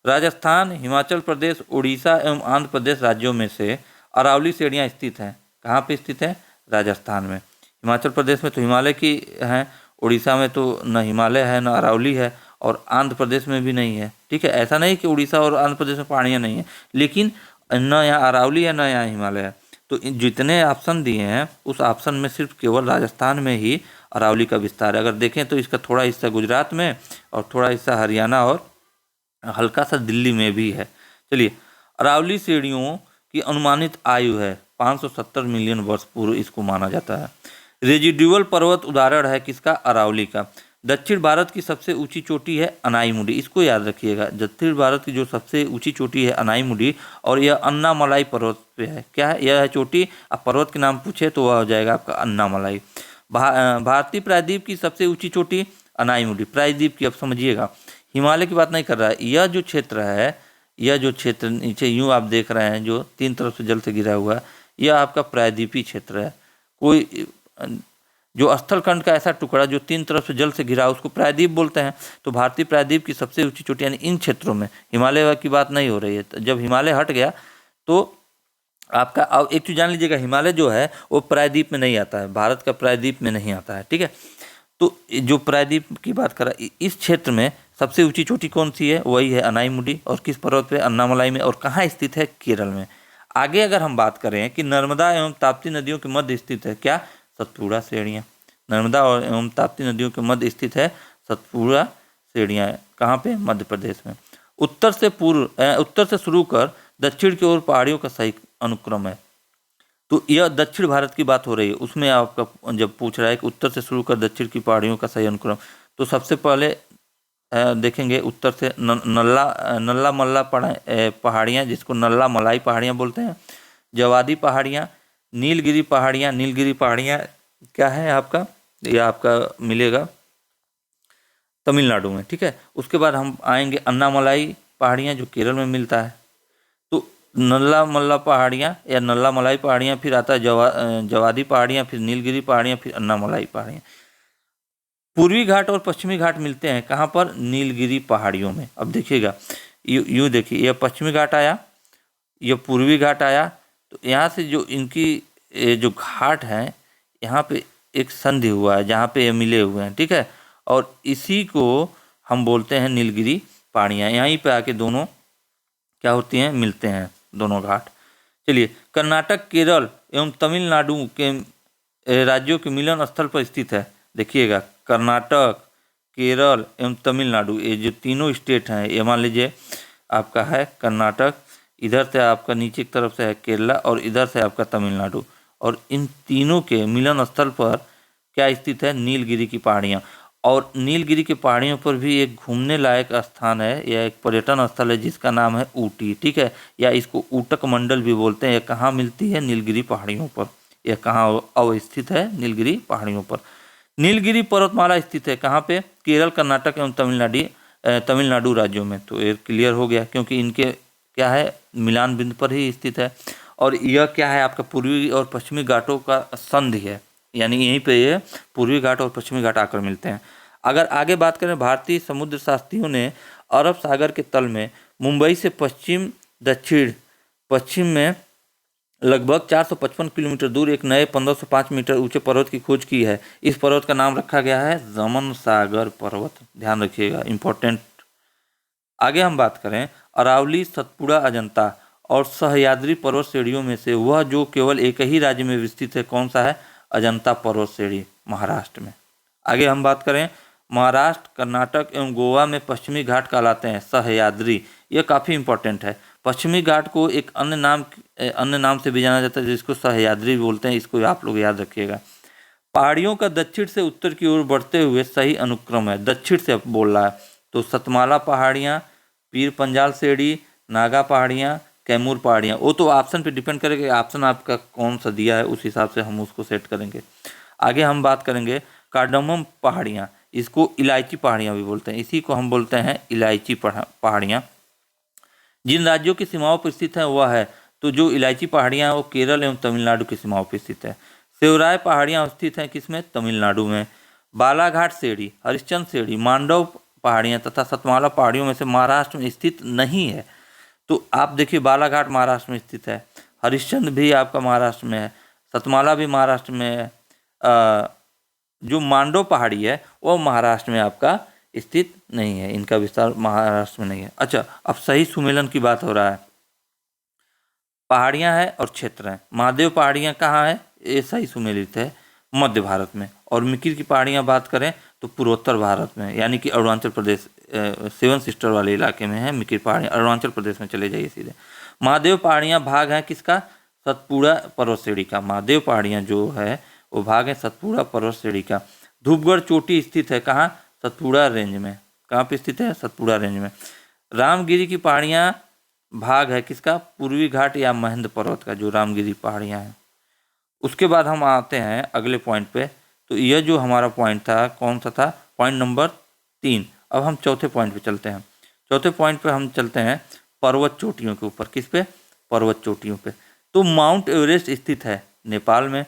राजस्थान, हिमाचल प्रदेश, उड़ीसा एवं आंध्र प्रदेश राज्यों में से अरावली श्रेणियाँ स्थित हैं। कहाँ पे स्थित है? राजस्थान में। हिमाचल प्रदेश में तो हिमालय की हैं, उड़ीसा में तो न हिमालय है न अरावली है, और आंध्र प्रदेश में भी नहीं है। ठीक है। ऐसा नहीं कि उड़ीसा और आंध्र प्रदेश में पहाड़ियाँ नहीं हैं, लेकिन न यहाँ अरावली है न यहाँ हिमालय है। तो जितने ऑप्शन दिए हैं उस ऑप्शन में सिर्फ केवल राजस्थान में ही अरावली का विस्तार है। अगर देखें तो इसका थोड़ा हिस्सा गुजरात में और थोड़ा हिस्सा हरियाणा और हल्का सा दिल्ली में भी है। चलिए, अरावली श्रेणियों की अनुमानित आयु है 570 मिलियन वर्ष पूर्व इसको माना जाता है। रेजिडुअल पर्वत उदाहरण है किसका? अरावली का। दक्षिण भारत की सबसे ऊंची चोटी है अनाईमुडी, इसको याद रखिएगा। दक्षिण भारत की जो सबसे ऊंची चोटी है अनाईमुडी, और यह अन्नामलाई पर्वत पे है। क्या है? यह है चोटी। अब पर्वत के नाम पूछे तो वह हो जाएगा आपका अन्नामलाई। भारतीय प्रायद्वीप की सबसे ऊंची चोटी अनाईमुडी। प्रायद्वीप की अब समझिएगा, हिमालय की बात नहीं कर रहा है। यह जो क्षेत्र है, यह जो क्षेत्र नीचे यूँ आप देख रहे हैं जो तीन तरफ से जल से घिरा हुआ है, यह आपका प्रायद्वीपीय क्षेत्र है। कोई जो स्थलखंड का ऐसा टुकड़ा जो 3 तरफ से जल से घिरा उसको प्रायद्वीप बोलते हैं। तो भारतीय प्रायद्वीप की सबसे ऊंची चोटी यानी इन क्षेत्रों में, हिमालय की बात नहीं हो रही है। तो जब हिमालय हट गया तो आपका, अब एक चीज जान लीजिएगा, हिमालय जो है वो प्रायद्वीप में नहीं आता है, भारत का प्रायद्वीप में नहीं आता है, ठीक है। तो जो प्रायद्वीप की बात करा, इस क्षेत्र में सबसे ऊंची चोटी कौन सी है, वही है अनाईमुडी। और किस पर्वत पे, अन्नामलाई में। और कहाँ स्थित है, केरल में। आगे अगर हम बात करें कि नर्मदा एवं ताप्ती नदियों के मध्य स्थित है क्या, सतपुड़ा श्रेणियाँ। नर्मदा और एवं ताप्ती नदियों के मध्य स्थित है सतपुड़ा श्रेणियाँ। कहाँ पे, मध्य प्रदेश में। उत्तर से शुरू कर दक्षिण की ओर पहाड़ियों का सही अनुक्रम है। तो यह दक्षिण भारत की बात हो रही है, उसमें आपका जब पूछ रहा है कि उत्तर से शुरू कर दक्षिण की पहाड़ियों का सही अनुक्रम, तो सबसे पहले देखेंगे उत्तर से नल्ला मल्ला पहाड़ियाँ, जिसको नल्ला मलाई पहाड़ियाँ बोलते हैं, जवादी पहाड़ियाँ, नीलगिरी पहाड़ियाँ। नीलगिरी पहाड़ियाँ क्या है आपका, यह आपका मिलेगा तमिलनाडु में, ठीक है। उसके बाद हम आएंगे अन्नामलाई पहाड़ियाँ, जो केरल में मिलता है। तो नल्ला मल्ला पहाड़ियाँ या नल्ला मलाई पहाड़ियाँ, फिर आता है जवादी पहाड़ियाँ, फिर नीलगिरी पहाड़ियाँ, फिर अन्नामलाई पहाड़ियाँ। पूर्वी घाट और पश्चिमी घाट मिलते हैं कहाँ पर, नीलगिरी पहाड़ियों में। अब देखिएगा, यूँ देखिए, यह पश्चिमी घाट आया, यह पूर्वी घाट आया। तो यहाँ से जो इनकी जो घाट हैं, यहाँ पे एक संधि हुआ है जहाँ पे ये मिले हुए हैं, ठीक है। और इसी को हम बोलते हैं नीलगिरी पहाड़ियाँ। यहीं पे आके दोनों क्या होती हैं, मिलते हैं दोनों घाट। चलिए, कर्नाटक, केरल एवं तमिलनाडु के राज्यों के मिलन स्थल पर स्थित है। देखिएगा, कर्नाटक, केरल एवं तमिलनाडु, ये जो तीनों स्टेट हैं, ये मान लीजिए आपका है कर्नाटक, इधर से आपका नीचे की तरफ से है केरला, और इधर से आपका तमिलनाडु। और इन तीनों के मिलन स्थल पर क्या स्थित है, नीलगिरी की पहाड़ियाँ। और नीलगिरी की पहाड़ियों पर भी एक घूमने लायक स्थान है, यह एक पर्यटन स्थल है जिसका नाम है ऊटी, ठीक है, या इसको ऊटक मंडल भी बोलते हैं। यह कहाँ मिलती है, नीलगिरी पहाड़ियों पर। यह कहाँ अवस्थित है, नीलगिरी पहाड़ियों पर। नीलगिरी पर्वतमाला स्थित है कहाँ पे, केरल, कर्नाटक एवं तमिलनाडु राज्यों में। तो ये क्लियर हो गया, क्योंकि इनके क्या है, मिलान बिंदु पर ही स्थित है। और यह क्या है, आपका पूर्वी और पश्चिमी घाटों का संधि है, यानी यहीं पे ये पूर्वी घाट और पश्चिमी घाट आकर मिलते हैं। अगर आगे बात करें, भारतीय समुद्र शास्त्रियों ने अरब सागर के तल में मुंबई से पश्चिम में लगभग 455 किलोमीटर दूर एक नए 1505 मीटर ऊंचे पर्वत की खोज की है। इस पर्वत का नाम रखा गया है रमन सागर पर्वत। ध्यान रखिएगा, इंपॉर्टेंट। आगे हम बात करें, अरावली, सतपुड़ा, अजंता और सह्याद्री पर्वत श्रेणियों में से वह जो केवल एक ही राज्य में विस्तृत है, कौन सा है, अजंता पर्वत श्रेणी, महाराष्ट्र में। आगे हम बात करें, महाराष्ट्र, कर्नाटक एवं गोवा में पश्चिमी घाट कहलाते हैं सह्याद्री। यह काफ़ी इंपॉर्टेंट है। पश्चिमी घाट को एक अन्य नाम से भी जाना जाता है, जिसको सह्याद्री बोलते हैं। इसको आप लोग याद रखिएगा। पहाड़ियों का दक्षिण से उत्तर की ओर बढ़ते हुए सही अनुक्रम है, दक्षिण से बोल रहा है। तो सतमाला पहाड़ियाँ, पीर पंजाल श्रेणी, नागा पहाड़ियाँ, कैमूर पहाड़ियाँ। वो तो ऑप्शन पे डिपेंड करेगा, ऑप्शन आपका कौन सा दिया है, उस हिसाब से हम उसको सेट करेंगे। आगे हम बात करेंगे कार्डमम पहाड़ियाँ, इसको इलायची पहाड़ियाँ भी बोलते हैं, इसी को हम बोलते हैं इलायची पहाड़ियाँ। जिन राज्यों की सीमाओं पर स्थित है वह है, तो जो इलायची पहाड़ियाँ वो केरल एवं तमिलनाडु की सीमाओं पर स्थित है। सेवराय पहाड़ियाँ स्थित हैं किसमें, तमिलनाडु में। बालाघाट श्रेणी, हरिश्चंद्र श्रेणी, मांडव पहाड़ियाँ तथा सतमाला पहाड़ियों में से महाराष्ट्र में स्थित नहीं है। तो आप देखिए, बालाघाट महाराष्ट्र में स्थित है, हरिश्चंद्र भी आपका महाराष्ट्र में है, सतमाला भी महाराष्ट्र में है। जो मांडव पहाड़ी है वो महाराष्ट्र में आपका स्थित नहीं है, इनका विस्तार महाराष्ट्र में नहीं है। अच्छा, अब सही सुमेलन की बात हो रहा है। पहाड़ियाँ हैं और क्षेत्र हैं। महादेव पहाड़ियाँ कहाँ है, ये सही सुमेलित है मध्य भारत में। और मिकिर की पहाड़ियाँ बात करें तो पूर्वोत्तर भारत में, यानी कि अरुणाचल प्रदेश, 7 सिस्टर वाले इलाके में है मिकिर पहाड़ियाँ। अरुणाचल प्रदेश में चले जाइए सीधे। महादेव पहाड़ियाँ भाग हैं किसका, सतपुड़ा पर्वत श्रेणी का। महादेव पहाड़ियाँ जो है वो भाग है सतपुड़ा पर्वत श्रेणी का। धूपगढ़ चोटी स्थित है कहाँ, सतपुड़ा रेंज में। कहाँ पे स्थित है, सतपुड़ा रेंज में। रामगिरी की पहाड़ियाँ भाग है किसका, पूर्वी घाट या महेंद्र पर्वत का, जो रामगिरी पहाड़ियाँ हैं। उसके बाद हम आते हैं अगले पॉइंट पे। तो यह जो हमारा पॉइंट था कौन सा था, पॉइंट नंबर 3। अब हम चौथे पॉइंट पे चलते हैं। चौथे पॉइंट पे हम चलते हैं पर्वत चोटियों के ऊपर। किस पे, पर्वत चोटियों पे। तो माउंट एवरेस्ट स्थित है नेपाल में।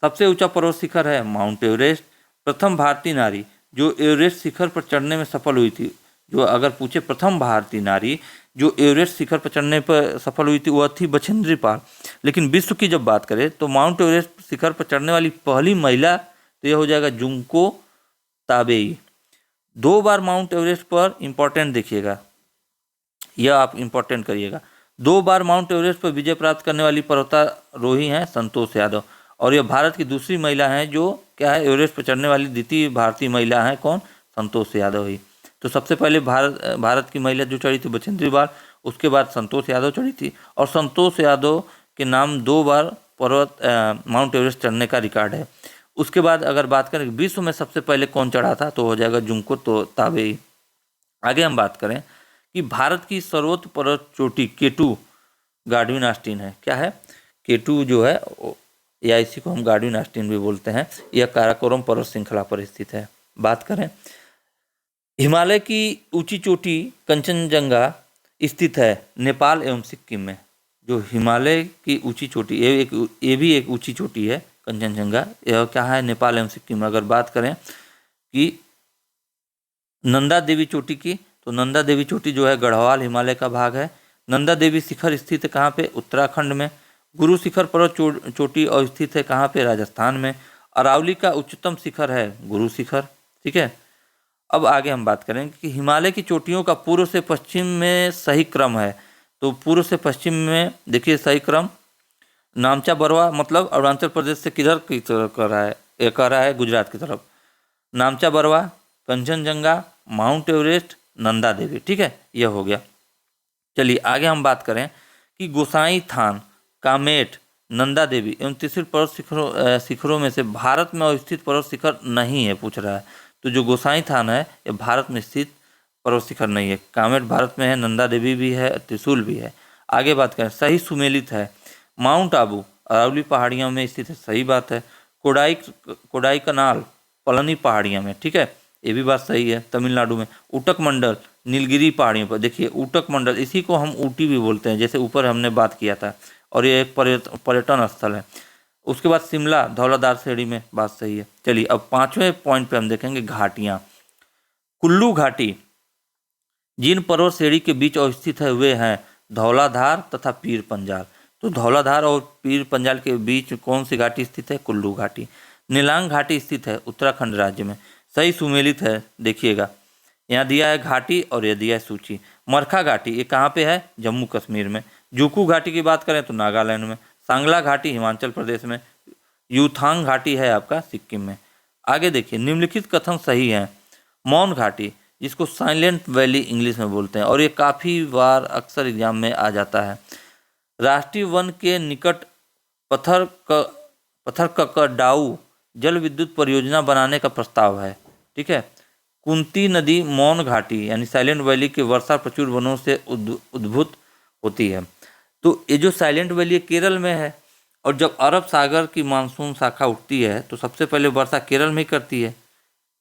सबसे ऊंचा पर्वत शिखर है माउंट एवरेस्ट। प्रथम भारतीय नारी जो एवरेस्ट शिखर पर चढ़ने में सफल हुई थी, जो अगर पूछे प्रथम भारतीय नारी जो एवरेस्ट शिखर पर चढ़ने पर सफल हुई थी, वह थी बछेंद्री पाल। लेकिन विश्व की जब बात करें तो माउंट एवरेस्ट शिखर पर चढ़ने वाली पहली महिला तो यह हो जाएगा जुंको ताबेई। 2 बार माउंट एवरेस्ट पर, इंपॉर्टेंट देखिएगा, यह आप इंपॉर्टेंट करिएगा, 2 बार माउंट एवरेस्ट पर विजय प्राप्त करने वाली पर्वतारोही हैं संतोष यादव। और यह भारत की दूसरी महिला हैं जो क्या है, एवरेस्ट पर चढ़ने वाली द्वितीय भारतीय महिला हैं। कौन? संतोष यादव ही। तो सबसे पहले भारत की महिला जो चढ़ी थी बछेंद्री पाल, उसके बाद संतोष यादव चढ़ी थी। और संतोष यादव के नाम 2 बार माउंट एवरेस्ट चढ़ने का रिकॉर्ड है। उसके बाद अगर बात करें विश्व में सबसे पहले कौन चढ़ा था, तो हो जाएगा जुंको ताबेई। आगे हम बात करें कि भारत की सर्वोच्च पर्वत चोटी केटू गार्डविन ऑस्टिन है। क्या है? केटू जो है, या इसी को हम गार्डविन ऑस्टिन भी बोलते हैं, यह काराकोरम पर्वत श्रृंखला पर स्थित है। बात करें हिमालय की ऊंची चोटी कंचनजंगा स्थित है नेपाल एवं सिक्किम में। जो हिमालय की ऊंची चोटी, ये भी एक ऊंची चोटी है कंचनजंगा, यह क्या है, नेपाल एवं सिक्किम में। अगर बात करें कि नंदा देवी चोटी की, तो नंदा देवी चोटी जो है गढ़वाल हिमालय का भाग है। नंदा देवी शिखर स्थित है कहाँ पे? उत्तराखंड में। गुरु शिखर पर्वत चोटी और स्थित है कहाँ पे? राजस्थान में। अरावली का उच्चतम शिखर है गुरु शिखर। ठीक है, अब आगे हम बात करेंगे कि हिमालय की चोटियों का पूर्व से पश्चिम में सही क्रम है। तो पूर्व से पश्चिम में देखिए सही क्रम, नामचा बरवा मतलब अरुणाचल प्रदेश से किधर की तरफ कर रहा है? ये कर रहा है गुजरात की तरफ। नामचा बरवा, कंचनजंगा, माउंट एवरेस्ट, नंदा देवी। ठीक है, यह हो गया। चलिए आगे हम बात करें कि गोसाई थान, कामेट, नंदा देवी एवं त्रिशूल पर्वत शिखरों में से भारत में अवस्थित पर्वत शिखर नहीं है, पूछ रहा है। तो जो गोसाई थान है ये भारत में स्थित पर्वत शिखर नहीं है। कामेट भारत में है, नंदा देवी भी है, त्रिशूल भी है। आगे बात करें, सही सुमेलित है माउंट आबू अरावली पहाड़ियों में स्थित है, सही बात है। कोडाई कनाल पलनी पहाड़ियों में, ठीक है, ये भी बात सही है, तमिलनाडु में। ऊटक मंडल नीलगिरी पहाड़ियों पर, देखिए ऊटक मंडल, इसी को हम ऊटी भी बोलते हैं, जैसे ऊपर हमने बात किया था, और ये एक पर्यटन स्थल है। उसके बाद शिमला धौलाधार श्रेणी में, बात सही है। चलिए अब 5वें पॉइंट पे हम देखेंगे घाटियाँ। कुल्लू घाटी जिन पर्वत श्रेणी के बीच अवस्थित है वे हैं धौलाधार तथा पीर पंजाल। तो धौलाधार और पीर पंजाल के बीच कौन सी घाटी स्थित है? कुल्लू घाटी। नीलांग घाटी स्थित है उत्तराखंड राज्य में, सही सुमेलित है, देखिएगा यहाँ दिया है घाटी और यह दिया है सूची। मरखा घाटी ये कहाँ पे है? जम्मू कश्मीर में। जूकू घाटी की बात करें तो नागालैंड में। सांगला घाटी हिमाचल प्रदेश में। यूथांग घाटी है आपका सिक्किम में। आगे देखिए, निम्नलिखित कथन सही है। मौन घाटी जिसको साइलेंट वैली इंग्लिश में बोलते हैं, और ये काफ़ी बार अक्सर एग्जाम में आ जाता है। राष्ट्रीय वन के निकट पत्थरकडाऊ जल विद्युत परियोजना बनाने का प्रस्ताव है। ठीक है। कुंती नदी मौन घाटी यानी साइलेंट वैली के वर्षा प्रचुर वनों से उद्भूत होती है। तो ये जो साइलेंट वैली केरल में है, और जब अरब सागर की मानसून शाखा उठती है तो सबसे पहले वर्षा केरल में ही करती है।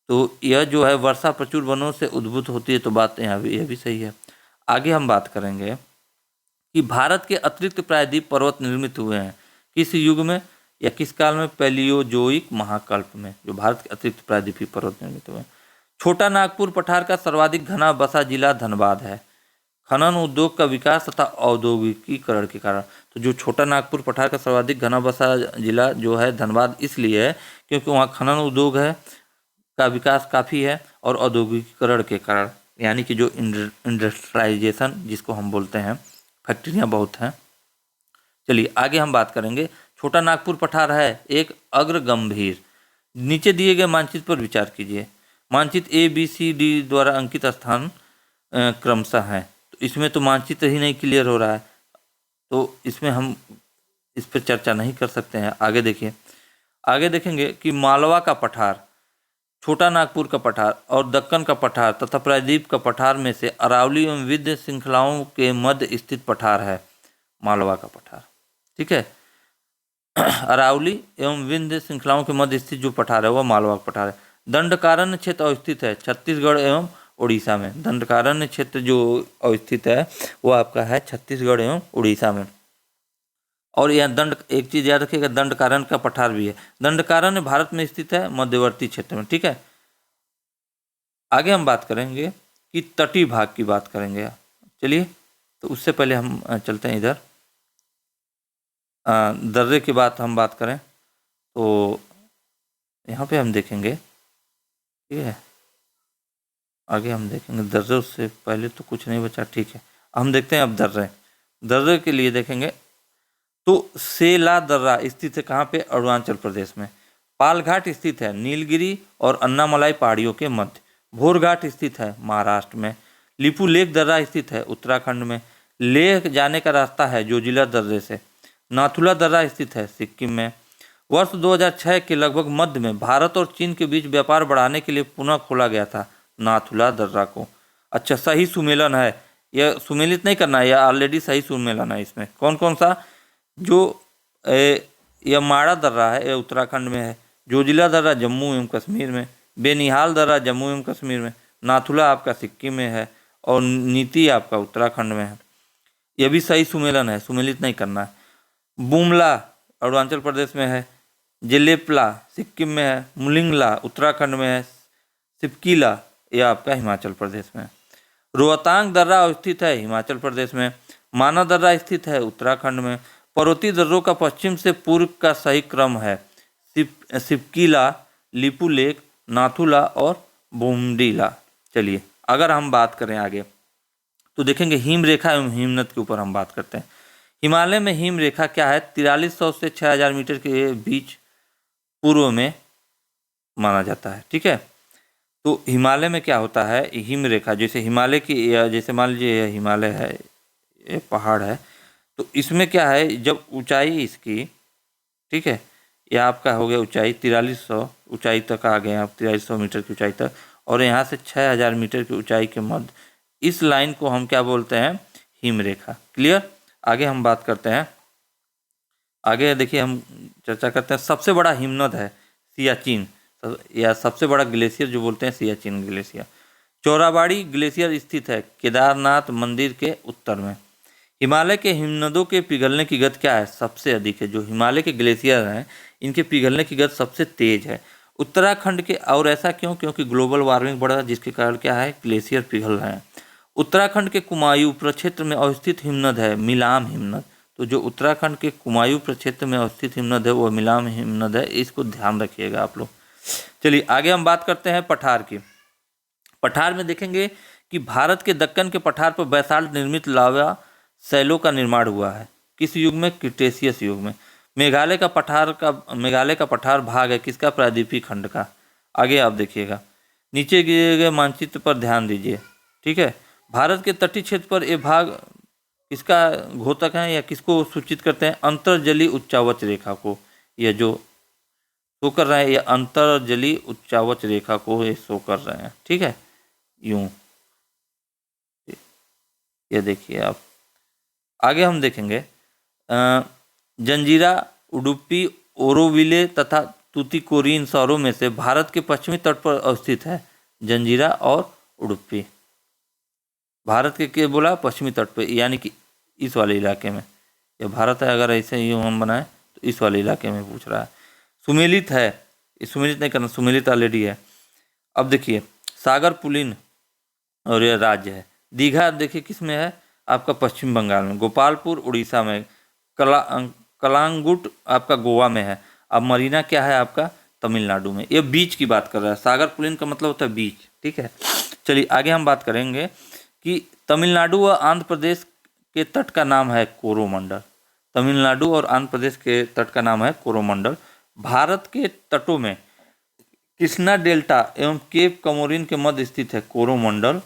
तो यह जो है वर्षा प्रचुर वनों से उद्भूत होती है, तो बात यहाँ भी यह भी सही है। आगे हम बात करेंगे कि भारत के अतिरिक्त प्रायद्वीप पर्वत निर्मित हुए हैं किस युग में या किस काल में? पैलियोजोइक महाकल्प में जो भारत के अतिरिक्त प्रायद्वीपीय पर्वत निर्मित हुए हैं। छोटा नागपुर पठार का सर्वाधिक घना बसा जिला धनबाद है, खनन उद्योग का विकास तथा औद्योगिकीकरण के कारण। तो जो छोटा नागपुर पठार का सर्वाधिक घना बसा जिला जो है धनबाद इसलिए है क्योंकि वहाँ खनन उद्योग है का विकास काफ़ी है, और औद्योगिकीकरण के कारण, यानी कि जो इंडस्ट्रियलाइजेशन जिसको हम बोलते हैं, फैक्ट्रियाँ बहुत हैं। चलिए आगे हम बात करेंगे। छोटा नागपुर पठार है एक अग्र गंभीर। नीचे दिए गए मानचित्र पर विचार कीजिए। मानचित्र ABCD द्वारा अंकित स्थान क्रमशः हैं। तो इसमें तो मानचित्र ही नहीं क्लियर हो रहा है, तो इसमें हम इस पर चर्चा नहीं कर सकते हैं। आगे देखिए, आगे देखेंगे कि मालवा का पठार, छोटा नागपुर का पठार और दक्कन का पठार तथा प्रायद्वीप का पठार में से अरावली एवं विंध्य श्रृंखलाओं के मध्य स्थित पठार है मालवा का पठार। ठीक है, अरावली एवं विंध्य श्रृंखलाओं के मध्य स्थित जो पठार है वह मालवा का पठार है। दंडकारण्य क्षेत्र अवस्थित है छत्तीसगढ़ एवं उड़ीसा में। दंडकारण्य क्षेत्र जो अवस्थित है वो आपका है छत्तीसगढ़ एवं उड़ीसा में। और यह दंड, एक चीज याद रखिएगा, दंडकारण्य का पठार भी है। दंडकारण्य भारत में स्थित है, मध्यवर्ती क्षेत्र में, ठीक है। आगे हम बात करेंगे कि तटीय भाग की बात करेंगे। चलिए, तो उससे पहले हम चलते हैं इधर, दर्रे की बात करें तो यहाँ पे हम देखेंगे, ठीक है। आगे हम देखेंगे दर्रे, उससे पहले तो कुछ नहीं बचा, ठीक है। हम देखते हैं अब दर्रे। दर्रे के लिए देखेंगे तो सेला दर्रा स्थित है कहाँ पे? अरुणाचल प्रदेश में। पालघाट स्थित है नीलगिरी और अन्नामलाई पहाड़ियों के मध्य। भोरघाट स्थित है महाराष्ट्र में। लिपू लेक दर्रा स्थित है उत्तराखंड में। लेह जाने का रास्ता है जोजिला दर्रे से। नाथुला दर्रा स्थित है सिक्किम में। वर्ष 2006 के लगभग मध्य में भारत और चीन के बीच व्यापार बढ़ाने के लिए पुनः खोला गया था नाथुला दर्रा को। अच्छा, सही सुमेलन है, यह सुमेलित नहीं करना है, यह ऑलरेडी सही सुमेलन है। इसमें कौन कौन सा? जो यह माड़ा दर्रा है यह उत्तराखंड में है। जोजिला दर्रा जम्मू एवं कश्मीर में। बेनिहाल दर्रा जम्मू एवं कश्मीर में। नाथुला आपका सिक्किम में है और नीति आपका उत्तराखंड में है। यह भी सही सुमेलन है, सुमेलित नहीं करना है। बुमला अरुणाचल प्रदेश में है। जेलेपला सिक्किम में है। मुलिंगला उत्तराखंड में है। सिपकीला यह आपका हिमाचल प्रदेश में है। रोहतांग दर्रा स्थित है हिमाचल प्रदेश में। माना दर्रा स्थित है उत्तराखंड में। पर्वतीय दर्रों का पश्चिम से पूर्व का सही क्रम है सिपकीला, लिपू लेक, नाथुला और बोमडीला। चलिए, अगर हम बात करें आगे तो देखेंगे हिम रेखा एवं हिमनद के ऊपर हम बात करते हैं। हिमालय में हिम रेखा क्या है? 4300 से 6000 मीटर के बीच पूर्व में माना जाता है, ठीक है। तो हिमालय में क्या होता है? हिम रेखा, जैसे हिमालय की, जैसे मान लीजिए हिमालय है, ये पहाड़ है, तो इसमें क्या है, जब ऊंचाई इसकी, ठीक है, यह आपका हो गया ऊंचाई 4300 ऊंचाई तक आ गए आप, 4300 मीटर की ऊंचाई तक, और यहाँ से 6000 मीटर की ऊंचाई के मध्य इस लाइन को हम क्या बोलते हैं? हिम रेखा। क्लियर? आगे हम बात करते हैं। आगे देखिए, हम चर्चा करते हैं। सबसे बड़ा हिमनद है सियाचिन, या सबसे बड़ा ग्लेशियर जो बोलते हैं सियाचिन ग्लेशियर। चौराबाड़ी ग्लेशियर स्थित है केदारनाथ मंदिर के उत्तर में। हिमालय के हिमनदों के पिघलने की गति क्या है? सबसे अधिक है। जो हिमालय के ग्लेशियर हैं इनके पिघलने की गति सबसे तेज है उत्तराखंड के। और ऐसा क्यों? क्योंकि ग्लोबल वार्मिंग बढ़ रहा है, जिसके कारण क्या है? ग्लेशियर पिघल रहे हैं। उत्तराखंड के कुमायूं प्रक्षेत्र में अवस्थित हिमनद है मिलाम हिमनद। तो जो उत्तराखंड के कुमायूं प्रक्षेत्र में अवस्थित हिमनद है वो मिलाम हिमनद है, इसको ध्यान रखिएगा आप लोग। चलिए, आगे हम बात करते हैं पठार की। पठार में देखेंगे कि भारत के दक्कन के पठार पर बैसाल्ट निर्मित लावा शैलों का निर्माण हुआ है। किस युग में? क्रिटेशियस युग में। मेघालय का पठार भाग है किसका? प्रायद्वीपीय खंड का। आगे आप देखिएगा, नीचे दिए गए मानचित्र पर ध्यान दीजिए, ठीक है। भारत के तटीय क्षेत्र पर ये भाग किसका घोतक है या किसको सूचित करते हैं? अंतर्जलीय उच्चावच रेखा को। यह जो शो कर रहे हैं ये अंतर्जलीय उच्चावच रेखा को ये शो कर रहे हैं, ठीक है। यूं ये देखिए आप। आगे हम देखेंगे जंजीरा, उडुपी, ओरोविले तथा तुतिकोरिन शहरों में से भारत के पश्चिमी तट पर अवस्थित है जंजीरा और उडुपी। भारत के बोला पश्चिमी तट पे, यानी कि इस वाले इलाके में। ये भारत है, अगर ऐसे ही हम बनाए तो इस वाले इलाके में पूछ रहा है। सुमेलित है, सुमेलित नहीं करना, सुमेलित ऑलरेडी है। अब देखिए, सागर पुलिन और यह राज्य है। दीघा देखिए किस में है? आपका पश्चिम बंगाल में। गोपालपुर उड़ीसा में। कलांगुट आपका गोवा में है। अब मरीना क्या है आपका? तमिलनाडु में। ये बीच की बात कर रहा है। सागर पुलिन का मतलब होता है बीच, ठीक है। चलिए, आगे हम बात करेंगे कि तमिलनाडु व आंध्र प्रदेश के तट का नाम है कोरोमंडल। तमिलनाडु और आंध्र प्रदेश के तट का नाम है कोरोमंडल। भारत के तटों में कृष्णा डेल्टा एवं केप कमोरिन के मध्य स्थित है कोरोमंडल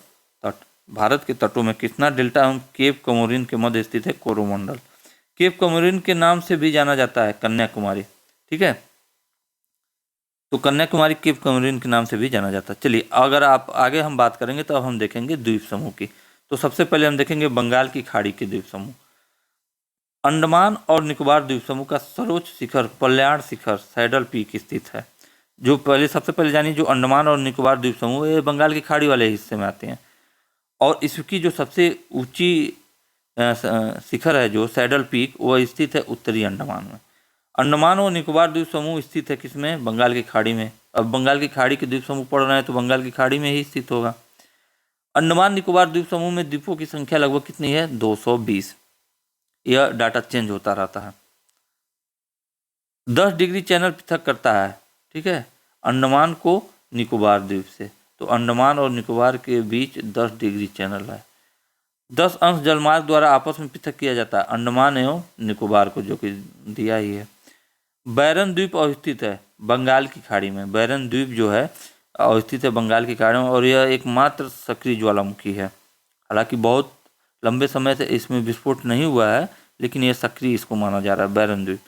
तट। भारत के तटों में कृष्णा डेल्टा एवं केप कमोरिन के मध्य स्थित है कोरोमंडल। केप कमोरिन के नाम से भी जाना जाता है कन्याकुमारी, ठीक है। तो कन्याकुमारी केप कमोरिन के नाम से भी जाना जाता है। चलिए, अगर आप आगे हम बात करेंगे तो अब हम देखेंगे द्वीप समूह की। तो सबसे पहले हम देखेंगे बंगाल की खाड़ी के द्वीप समूह। अंडमान और निकोबार द्वीप समूह का सर्वोच्च शिखर पल्याण शिखर सैडल पीक स्थित है। जो पहले सबसे पहले जानिए, जो अंडमान और निकोबार द्वीप समूह ये बंगाल की खाड़ी वाले हिस्से में आते हैं और इसकी जो सबसे ऊंची शिखर है जो सैडल पीक, वह स्थित है उत्तरी अंडमान में। अंडमान और निकोबार द्वीप समूह स्थित है किसमें? बंगाल की खाड़ी में। अब बंगाल की खाड़ी के द्वीप समूह पड़ रहे हैं तो बंगाल की खाड़ी में ही स्थित होगा। अंडमान निकोबार द्वीप समूह में द्वीपों की संख्या लगभग कितनी है? 220। यह डाटा चेंज होता रहता है। 10 डिग्री चैनल पृथक करता है, ठीक है, अंडमान को निकोबार द्वीप से। तो अंडमान और निकोबार के बीच 10 डिग्री चैनल है। 10 अंश जलमार्ग द्वारा आपस में पृथक किया जाता है अंडमान एवं निकोबार को, जो कि दिया ही है। बैरन द्वीप अवस्थित है बंगाल की खाड़ी में। बैरन द्वीप जो है अवस्थित है बंगाल की खाड़ी में और यह एकमात्र सक्रिय ज्वालामुखी है। हालांकि बहुत लंबे समय से इसमें विस्फोट नहीं हुआ है, लेकिन यह सक्रिय इसको माना जा रहा है, बैरन द्वीप।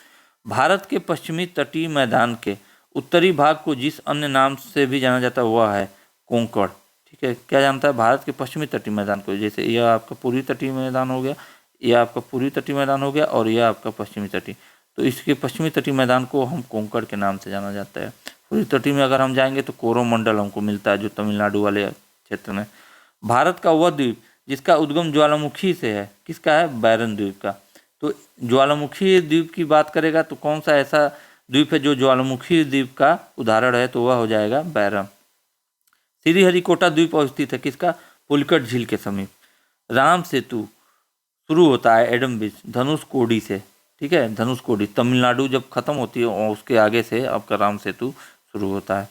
भारत के पश्चिमी तटीय मैदान के उत्तरी भाग को जिस अन्य नाम से भी जाना जाता है वह है कोंकण, ठीक है। क्या जानता है? भारत के पश्चिमी तटीय मैदान को, जैसे यह आपका पूर्वी तटीय मैदान हो गया, यह आपका पूर्वी तटीय मैदान हो गया और यह आपका पश्चिमी तटीय। तो इसके पश्चिमी तटीय मैदान को हम कोंकण के नाम से जाना जाता है। पूर्वी तटीय में अगर हम जाएंगे तो कोरोमंडल हमको मिलता है, जो तमिलनाडु वाले क्षेत्र में। भारत का वह द्वीप जिसका उद्गम ज्वालामुखी से है, किसका है? बैरन द्वीप का। तो ज्वालामुखी द्वीप की बात करेगा तो कौन सा ऐसा द्वीप है जो ज्वालामुखी द्वीप का उदाहरण है? तो वह हो जाएगा बैरन। श्रीहरिकोटा द्वीप अवस्थित है किसका? पुलिकट झील के समीप। राम सेतु शुरू होता है एडम बीच धनुषकोडी से, ठीक है, धनुषकोडी तमिलनाडु जब खत्म होती है उसके आगे से आपका राम सेतु शुरू होता है।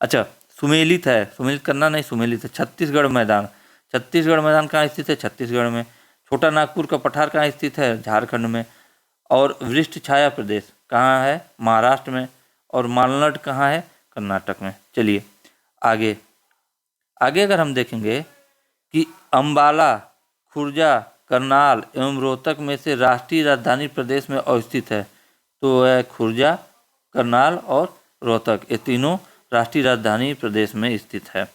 अच्छा, सुमेलित है, सुमेलित करना नहीं, सुमेलित है छत्तीसगढ़ मैदान। छत्तीसगढ़ मैदान कहाँ स्थित है? छत्तीसगढ़ में। छोटा नागपुर का पठार कहाँ स्थित है? झारखंड में। और वृष्ट छाया प्रदेश कहाँ है? महाराष्ट्र में। और मालनाड कहाँ है? कर्नाटक में। चलिए आगे अगर हम देखेंगे कि अंबाला, खुर्जा, करनाल एवं रोहतक में से राष्ट्रीय राजधानी प्रदेश में अवस्थित है, तो है खुर्जा, करनाल और रोहतक, ये तीनों राष्ट्रीय राजधानी प्रदेश में स्थित है।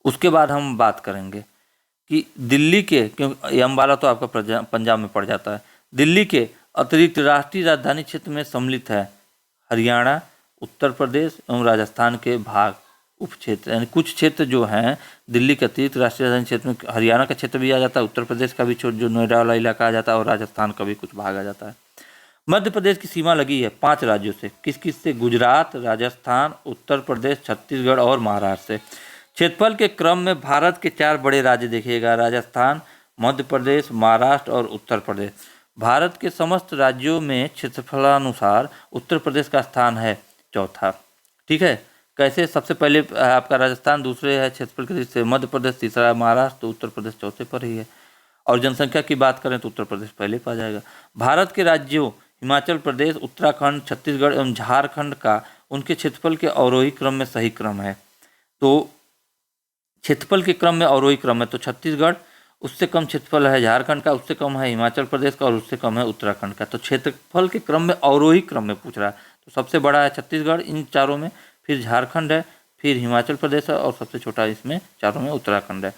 उसके बाद हम बात करेंगे कि दिल्ली के, क्योंकि अंबाला तो आपका पंजाब में पड़ जाता है, दिल्ली के अतिरिक्त राष्ट्रीय राजधानी क्षेत्र में सम्मिलित है हरियाणा, उत्तर प्रदेश एवं राजस्थान के भाग, उप क्षेत्र, यानी कुछ क्षेत्र जो हैं दिल्ली के अतिरिक्त राष्ट्रीय राजधानी क्षेत्र में हरियाणा का क्षेत्र भी आ जाता है, उत्तर प्रदेश का भी जो नोएडा वाला इलाका आ जाता है और राजस्थान का भी कुछ भाग आ जाता है। मध्य प्रदेश की सीमा लगी है 5 राज्यों से। किस किस से? गुजरात, राजस्थान, उत्तर प्रदेश, छत्तीसगढ़ और महाराष्ट्र से। क्षेत्रफल के क्रम में भारत के 4 बड़े राज्य देखिएगा, राजस्थान, मध्य प्रदेश, महाराष्ट्र और उत्तर प्रदेश। भारत के समस्त राज्यों में क्षेत्रफलानुसार उत्तर प्रदेश का स्थान है चौथा, ठीक है। कैसे? सबसे पहले आपका राजस्थान, दूसरे है क्षेत्रफल के दृष्टि से मध्य प्रदेश, तीसरा है महाराष्ट्र, तो उत्तर प्रदेश चौथे पर ही है। और जनसंख्या की बात करें तो उत्तर प्रदेश पहले पा जाएगा। भारत के राज्यों हिमाचल प्रदेश, उत्तराखंड, छत्तीसगढ़ एवं झारखंड का उनके क्षेत्रफल के अवरोही क्रम में सही क्रम है। तो क्षेत्रफल के क्रम में अवरोही क्रम है, तो छत्तीसगढ़, उससे कम क्षेत्रफल है झारखंड का, उससे कम है हिमाचल प्रदेश का और उससे कम है उत्तराखंड का। तो क्षेत्रफल के क्रम में अवरोही क्रम में पूछ रहा है, तो सबसे बड़ा है छत्तीसगढ़ इन चारों में, फिर झारखंड है, फिर हिमाचल प्रदेश है और सबसे छोटा इसमें चारों में उत्तराखंड है।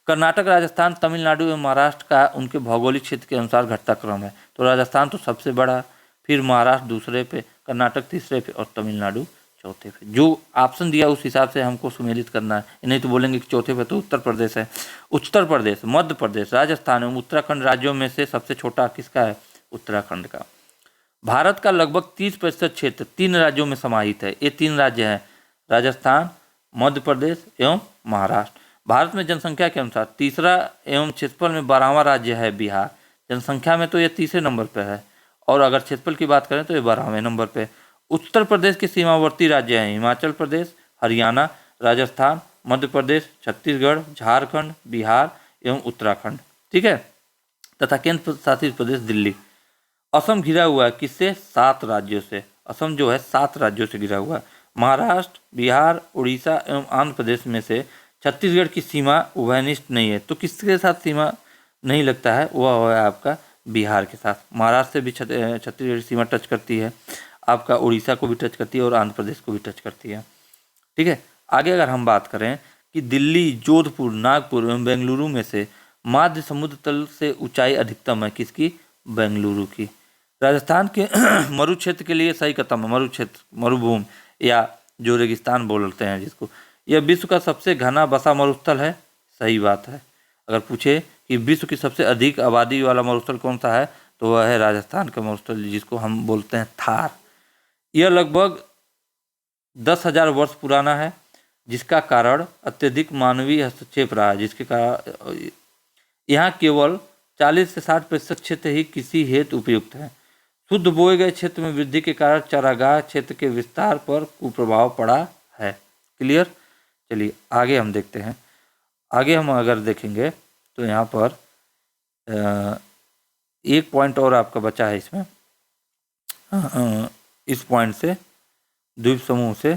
कर्नाटक, राजस्थान, तमिलनाडु एवं महाराष्ट्र का उनके भौगोलिक क्षेत्र के अनुसार घटता क्रम है। तो राजस्थान तो सबसे बड़ा, फिर महाराष्ट्र दूसरे पे, कर्नाटक तीसरे पे और तमिलनाडु चौथे पे। जो ऑप्शन दिया उस हिसाब से हमको सुमेलित करना है, नहीं तो बोलेंगे कि चौथे पे तो उत्तर प्रदेश है। उत्तर प्रदेश, मध्य प्रदेश, राजस्थान एवं उत्तराखंड राज्यों में से सबसे छोटा किसका है? उत्तराखंड का। भारत का लगभग 30% क्षेत्र 3 राज्यों में समाहित है। ये 3 राज्य हैं राजस्थान, मध्य प्रदेश एवं महाराष्ट्र। भारत में जनसंख्या के अनुसार तीसरा एवं क्षेत्रफल में 12वां राज्य है बिहार। जनसंख्या में तो ये तीसरे नंबर पे है और अगर क्षेत्रफल की बात करें तो ये 12वें नंबर पे। उत्तर प्रदेश के सीमावर्ती राज्य हैं हिमाचल प्रदेश, हरियाणा, राजस्थान, मध्य प्रदेश, छत्तीसगढ़, झारखंड, बिहार एवं उत्तराखंड, ठीक है, तथा केंद्र शासित प्रदेश दिल्ली। असम घिरा हुआ है किससे? 7 राज्यों से। असम जो है 7 राज्यों से घिरा हुआ है। महाराष्ट्र, बिहार, उड़ीसा एवं आंध्र प्रदेश में से छत्तीसगढ़ की सीमा उभयनिष्ठ नहीं है। तो किसके साथ सीमा नहीं लगता है? वह है आपका बिहार के साथ। महाराष्ट्र से भी छत्तीसगढ़ की सीमा टच करती है, आपका उड़ीसा को भी टच करती है और आंध्र प्रदेश को भी टच करती है, ठीक है। आगे अगर हम बात करें कि दिल्ली, जोधपुर, नागपुर एवं बेंगलुरु में से माध्य समुद्र तल से ऊंचाई अधिकतम है किसकी? बेंगलुरु की। राजस्थान के मरु क्षेत्र के लिए सही कथम है, मरु क्षेत्र, मरुभूमि या जो रेगिस्तान बोलते हैं जिसको, यह विश्व का सबसे घना बसा मरुस्थल है, सही बात है। अगर पूछे कि विश्व की सबसे अधिक आबादी वाला मरुस्थल कौन सा है, तो वह है राजस्थान का मरुस्थल, जिसको हम बोलते हैं थार। यह लगभग 10,000 वर्ष पुराना है, जिसका कारण अत्यधिक मानवीय हस्तक्षेप रहा है, जिसके कारण यहाँ केवल 40 से 60% क्षेत्र ही कृषि हेतु उपयुक्त है। शुद्ध बोए गए क्षेत्र में वृद्धि के कारण चारागाह क्षेत्र के विस्तार पर कुप्रभाव पड़ा है। क्लियर। चलिए आगे हम देखते हैं। आगे हम अगर देखेंगे तो यहाँ पर एक पॉइंट और आपका बचा है इसमें, इस पॉइंट से द्वीप समूह से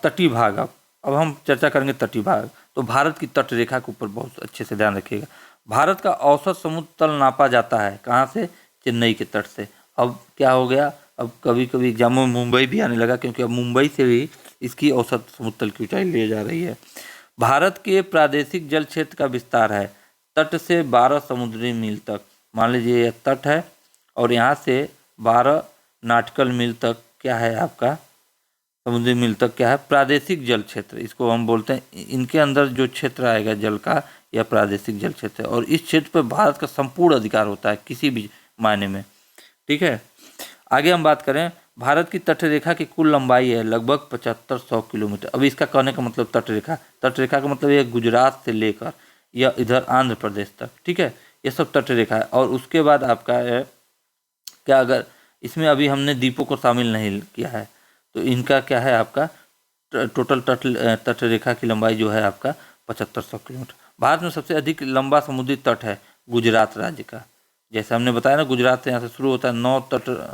तटीय भाग। अब हम चर्चा करेंगे तटीय भाग। तो भारत की तट रेखा के ऊपर बहुत अच्छे से ध्यान रखिएगा। भारत का औसत समुद्र तल नापा जाता है कहाँ से, चेन्नई के तट से। अब क्या हो गया, अब कभी कभी एग्जामों में मुंबई भी आने लगा, क्योंकि अब मुंबई से भी इसकी औसत समुद्र तल की ऊंचाई ले जा रही है। भारत के प्रादेशिक जल क्षेत्र का विस्तार है तट से 12 समुद्री मील तक। मान लीजिए यह तट है और यहाँ से 12 नाटिकल मील तक क्या है आपका, समुद्री मील तक क्या है, प्रादेशिक जल क्षेत्र इसको हम बोलते हैं। इनके अंदर जो क्षेत्र आएगा जल का, यह प्रादेशिक जल क्षेत्र है, और इस क्षेत्र पर भारत का संपूर्ण अधिकार होता है किसी भी मायने में। ठीक है। आगे हम बात करें, भारत की तट रेखा की कुल लंबाई है लगभग 7500 किलोमीटर। अब इसका कहने का मतलब तट रेखा का मतलब यह गुजरात से लेकर या इधर आंध्र प्रदेश तक। ठीक है, ये सब तट रेखा है। और उसके बाद आपका है क्या, अगर इसमें अभी हमने द्वीपों को शामिल नहीं किया है, तो इनका क्या है आपका टोटल तट रेखा की लंबाई जो है आपका 7500 किलोमीटर। भारत में सबसे अधिक लंबा समुद्री तट है गुजरात राज्य का। जैसे हमने बताया ना, गुजरात से यहाँ से शुरू होता है,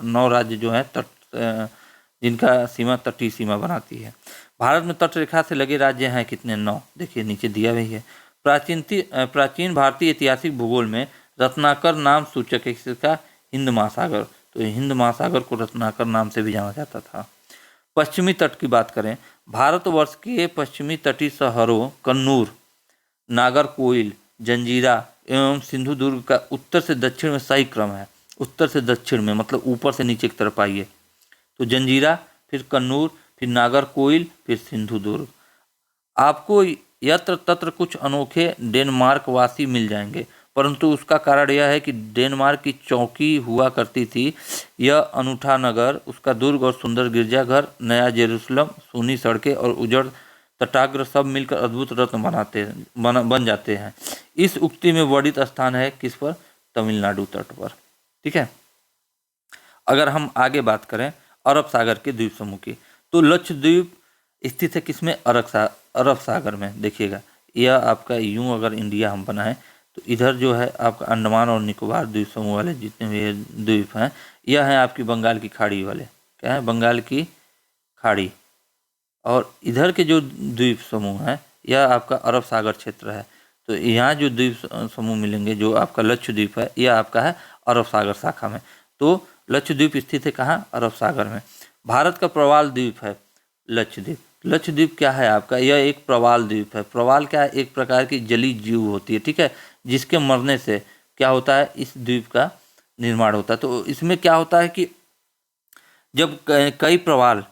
9 राज्य जो है तट जिनका सीमा तटीय सीमा बनाती है। भारत में तट रेखा से लगे राज्य हैं कितने, 9। देखिए नीचे दिया हुआ है। प्राचीन भारतीय ऐतिहासिक भूगोल में रत्नाकर नाम सूचक है इसका हिंद महासागर। तो हिंद महासागर को रत्नाकर नाम से भी जाना जाता था। पश्चिमी तट की बात करें, भारतवर्ष के पश्चिमी तटीय शहरों कन्नूर, नागरकोइल, जंजीरा एवं सिंधुदुर्ग का उत्तर से दक्षिण में सही क्रम है। उत्तर से दक्षिण में मतलब ऊपर से नीचे की तरफ आइए, तो जंजीरा, फिर कन्नूर, फिर नागरकोइल, फिर सिंधुदुर्ग। आपको यत्र तत्र कुछ अनोखे डेनमार्क वासी मिल जाएंगे, परंतु उसका कारण यह है कि डेनमार्क की चौकी हुआ करती थी। यह अनूठा नगर, उसका दुर्ग और सुंदर गिरजाघर, नया जेरूसलम, सूनी सड़कें और उजड़ तटाग्र सब मिलकर अद्भुत रत्न बन जाते हैं। इस उक्ति में वर्णित स्थान है किस पर, तमिलनाडु तट पर। ठीक है। अगर हम आगे बात करें अरब सागर के द्वीप समूह की, तो लक्षद्वीप स्थित है किसमें, अरब सागर में। देखिएगा यह आपका यूं अगर इंडिया हम बनाएं तो इधर जो है आपका अंडमान और निकोबार द्वीप समूह वाले जितने भी द्वीप हैं, यह है आपकी बंगाल की खाड़ी वाले, क्या है, बंगाल की खाड़ी। और इधर के जो द्वीप समूह है यह आपका अरब सागर क्षेत्र है। तो यहाँ जो द्वीप समूह मिलेंगे, जो आपका लक्षद्वीप है, यह आपका है अरब सागर शाखा में। तो लक्षद्वीप स्थित है कहाँ, अरब सागर में। भारत का प्रवाल द्वीप है लक्षद्वीप। लक्षद्वीप क्या है आपका, यह एक प्रवाल द्वीप है। प्रवाल क्या है, एक प्रकार की जलीय जीव होती है। ठीक है, जिसके मरने से क्या होता है, इस द्वीप का निर्माण होता है। तो इसमें क्या होता है कि जब कई प्रवाल,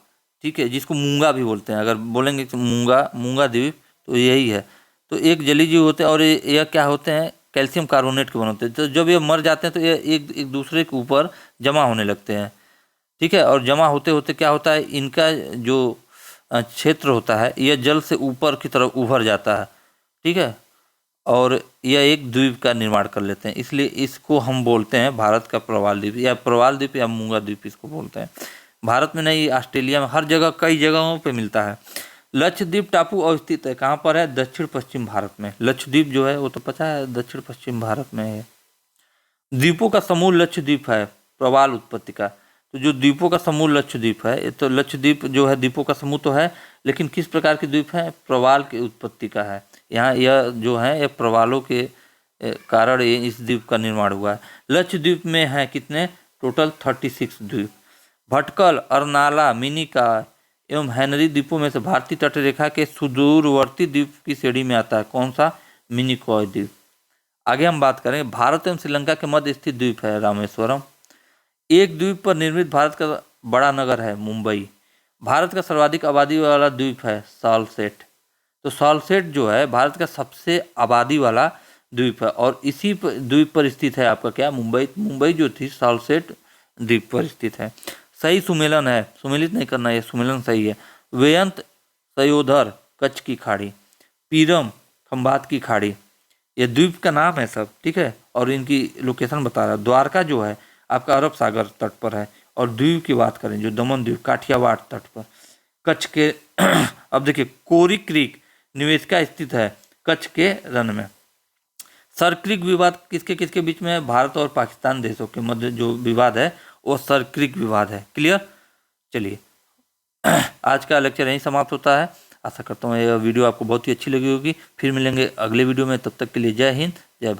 ठीक है, जिसको मूंगा भी बोलते हैं, अगर बोलेंगे तो मूंगा द्वीप, तो यही है। तो एक जलीय जीव होते हैं और यह क्या होते हैं, कैल्शियम कार्बोनेट के बने होते हैं। तो जब ये मर जाते हैं तो ये एक दूसरे के ऊपर जमा होने लगते हैं। ठीक है, और जमा होते होते क्या होता है, इनका जो क्षेत्र होता है यह जल से ऊपर की तरफ उभर जाता है। ठीक है, और यह एक द्वीप का निर्माण कर लेते हैं। इसलिए इसको हम बोलते हैं भारत का प्रवाल द्वीप या मूंगा द्वीप इसको बोलते हैं। भारत में नहीं, ऑस्ट्रेलिया में, हर जगह, कई जगहों पे मिलता है। लक्षद्वीप टापू अवस्थित है कहाँ पर है, दक्षिण पश्चिम भारत में। लक्षद्वीप जो है वो तो पता है दक्षिण पश्चिम भारत में है। द्वीपों का समूह लक्षद्वीप है प्रवाल उत्पत्ति का। तो जो द्वीपों का समूह लक्षद्वीप है, तो लक्षद्वीप जो है द्वीपों का समूह तो है, लेकिन किस प्रकार के द्वीप है, प्रवाल की उत्पत्ति का है। यहाँ यह जो है ये प्रवालों के कारण ये इस द्वीप का निर्माण हुआ है। लक्षद्वीप में है कितने, टोटल 36 द्वीप। भटकल, अरनाला, मिनिकॉय एवं हेनरी द्वीपों में से भारतीय तट रेखा के सुदूरवर्ती द्वीप की श्रेणी में आता है। कौन सा, मिनिकॉय द्वीप। आगे हम बात करें, भारत एवं श्रीलंका के मध्य स्थित द्वीप है रामेश्वरम। एक द्वीप पर निर्मित भारत का बड़ा नगर है मुंबई। भारत का सर्वाधिक आबादी वाला द्वीप है सालसेट। तो साल्सेट जो है भारत का सबसे आबादी वाला द्वीप है और इसी द्वीप पर स्थित है आपका क्या, मुंबई जो थी साल्सेट द्वीप पर स्थित है। सही सुमेलन है, सुमेलित नहीं करना, ये सुमेलन सही है। वेयंत सयोधर कच्छ की खाड़ी, पीरम खंबात की खाड़ी, ये द्वीप का नाम है सब, ठीक है। और इनकी लोकेशन बता रहा है। द्वारका जो है आपका अरब सागर तट पर है और द्वीप की बात करें जो दमन द्वीप काठियावाड़ तट पर। कच्छ के अब देखिए कोरी क्रीक निवेशिका स्थित है कच्छ के रन में। सरक्रिक विवाद किसके किसके बीच में है, भारत और पाकिस्तान देशों के मध्य जो विवाद है वो सरक्रिक विवाद है। क्लियर। चलिए आज का लेक्चर यहीं समाप्त होता है। आशा करता हूँ यह वीडियो आपको बहुत ही अच्छी लगी होगी। फिर मिलेंगे अगले वीडियो में, तब तक के लिए जय हिंद जय भारत।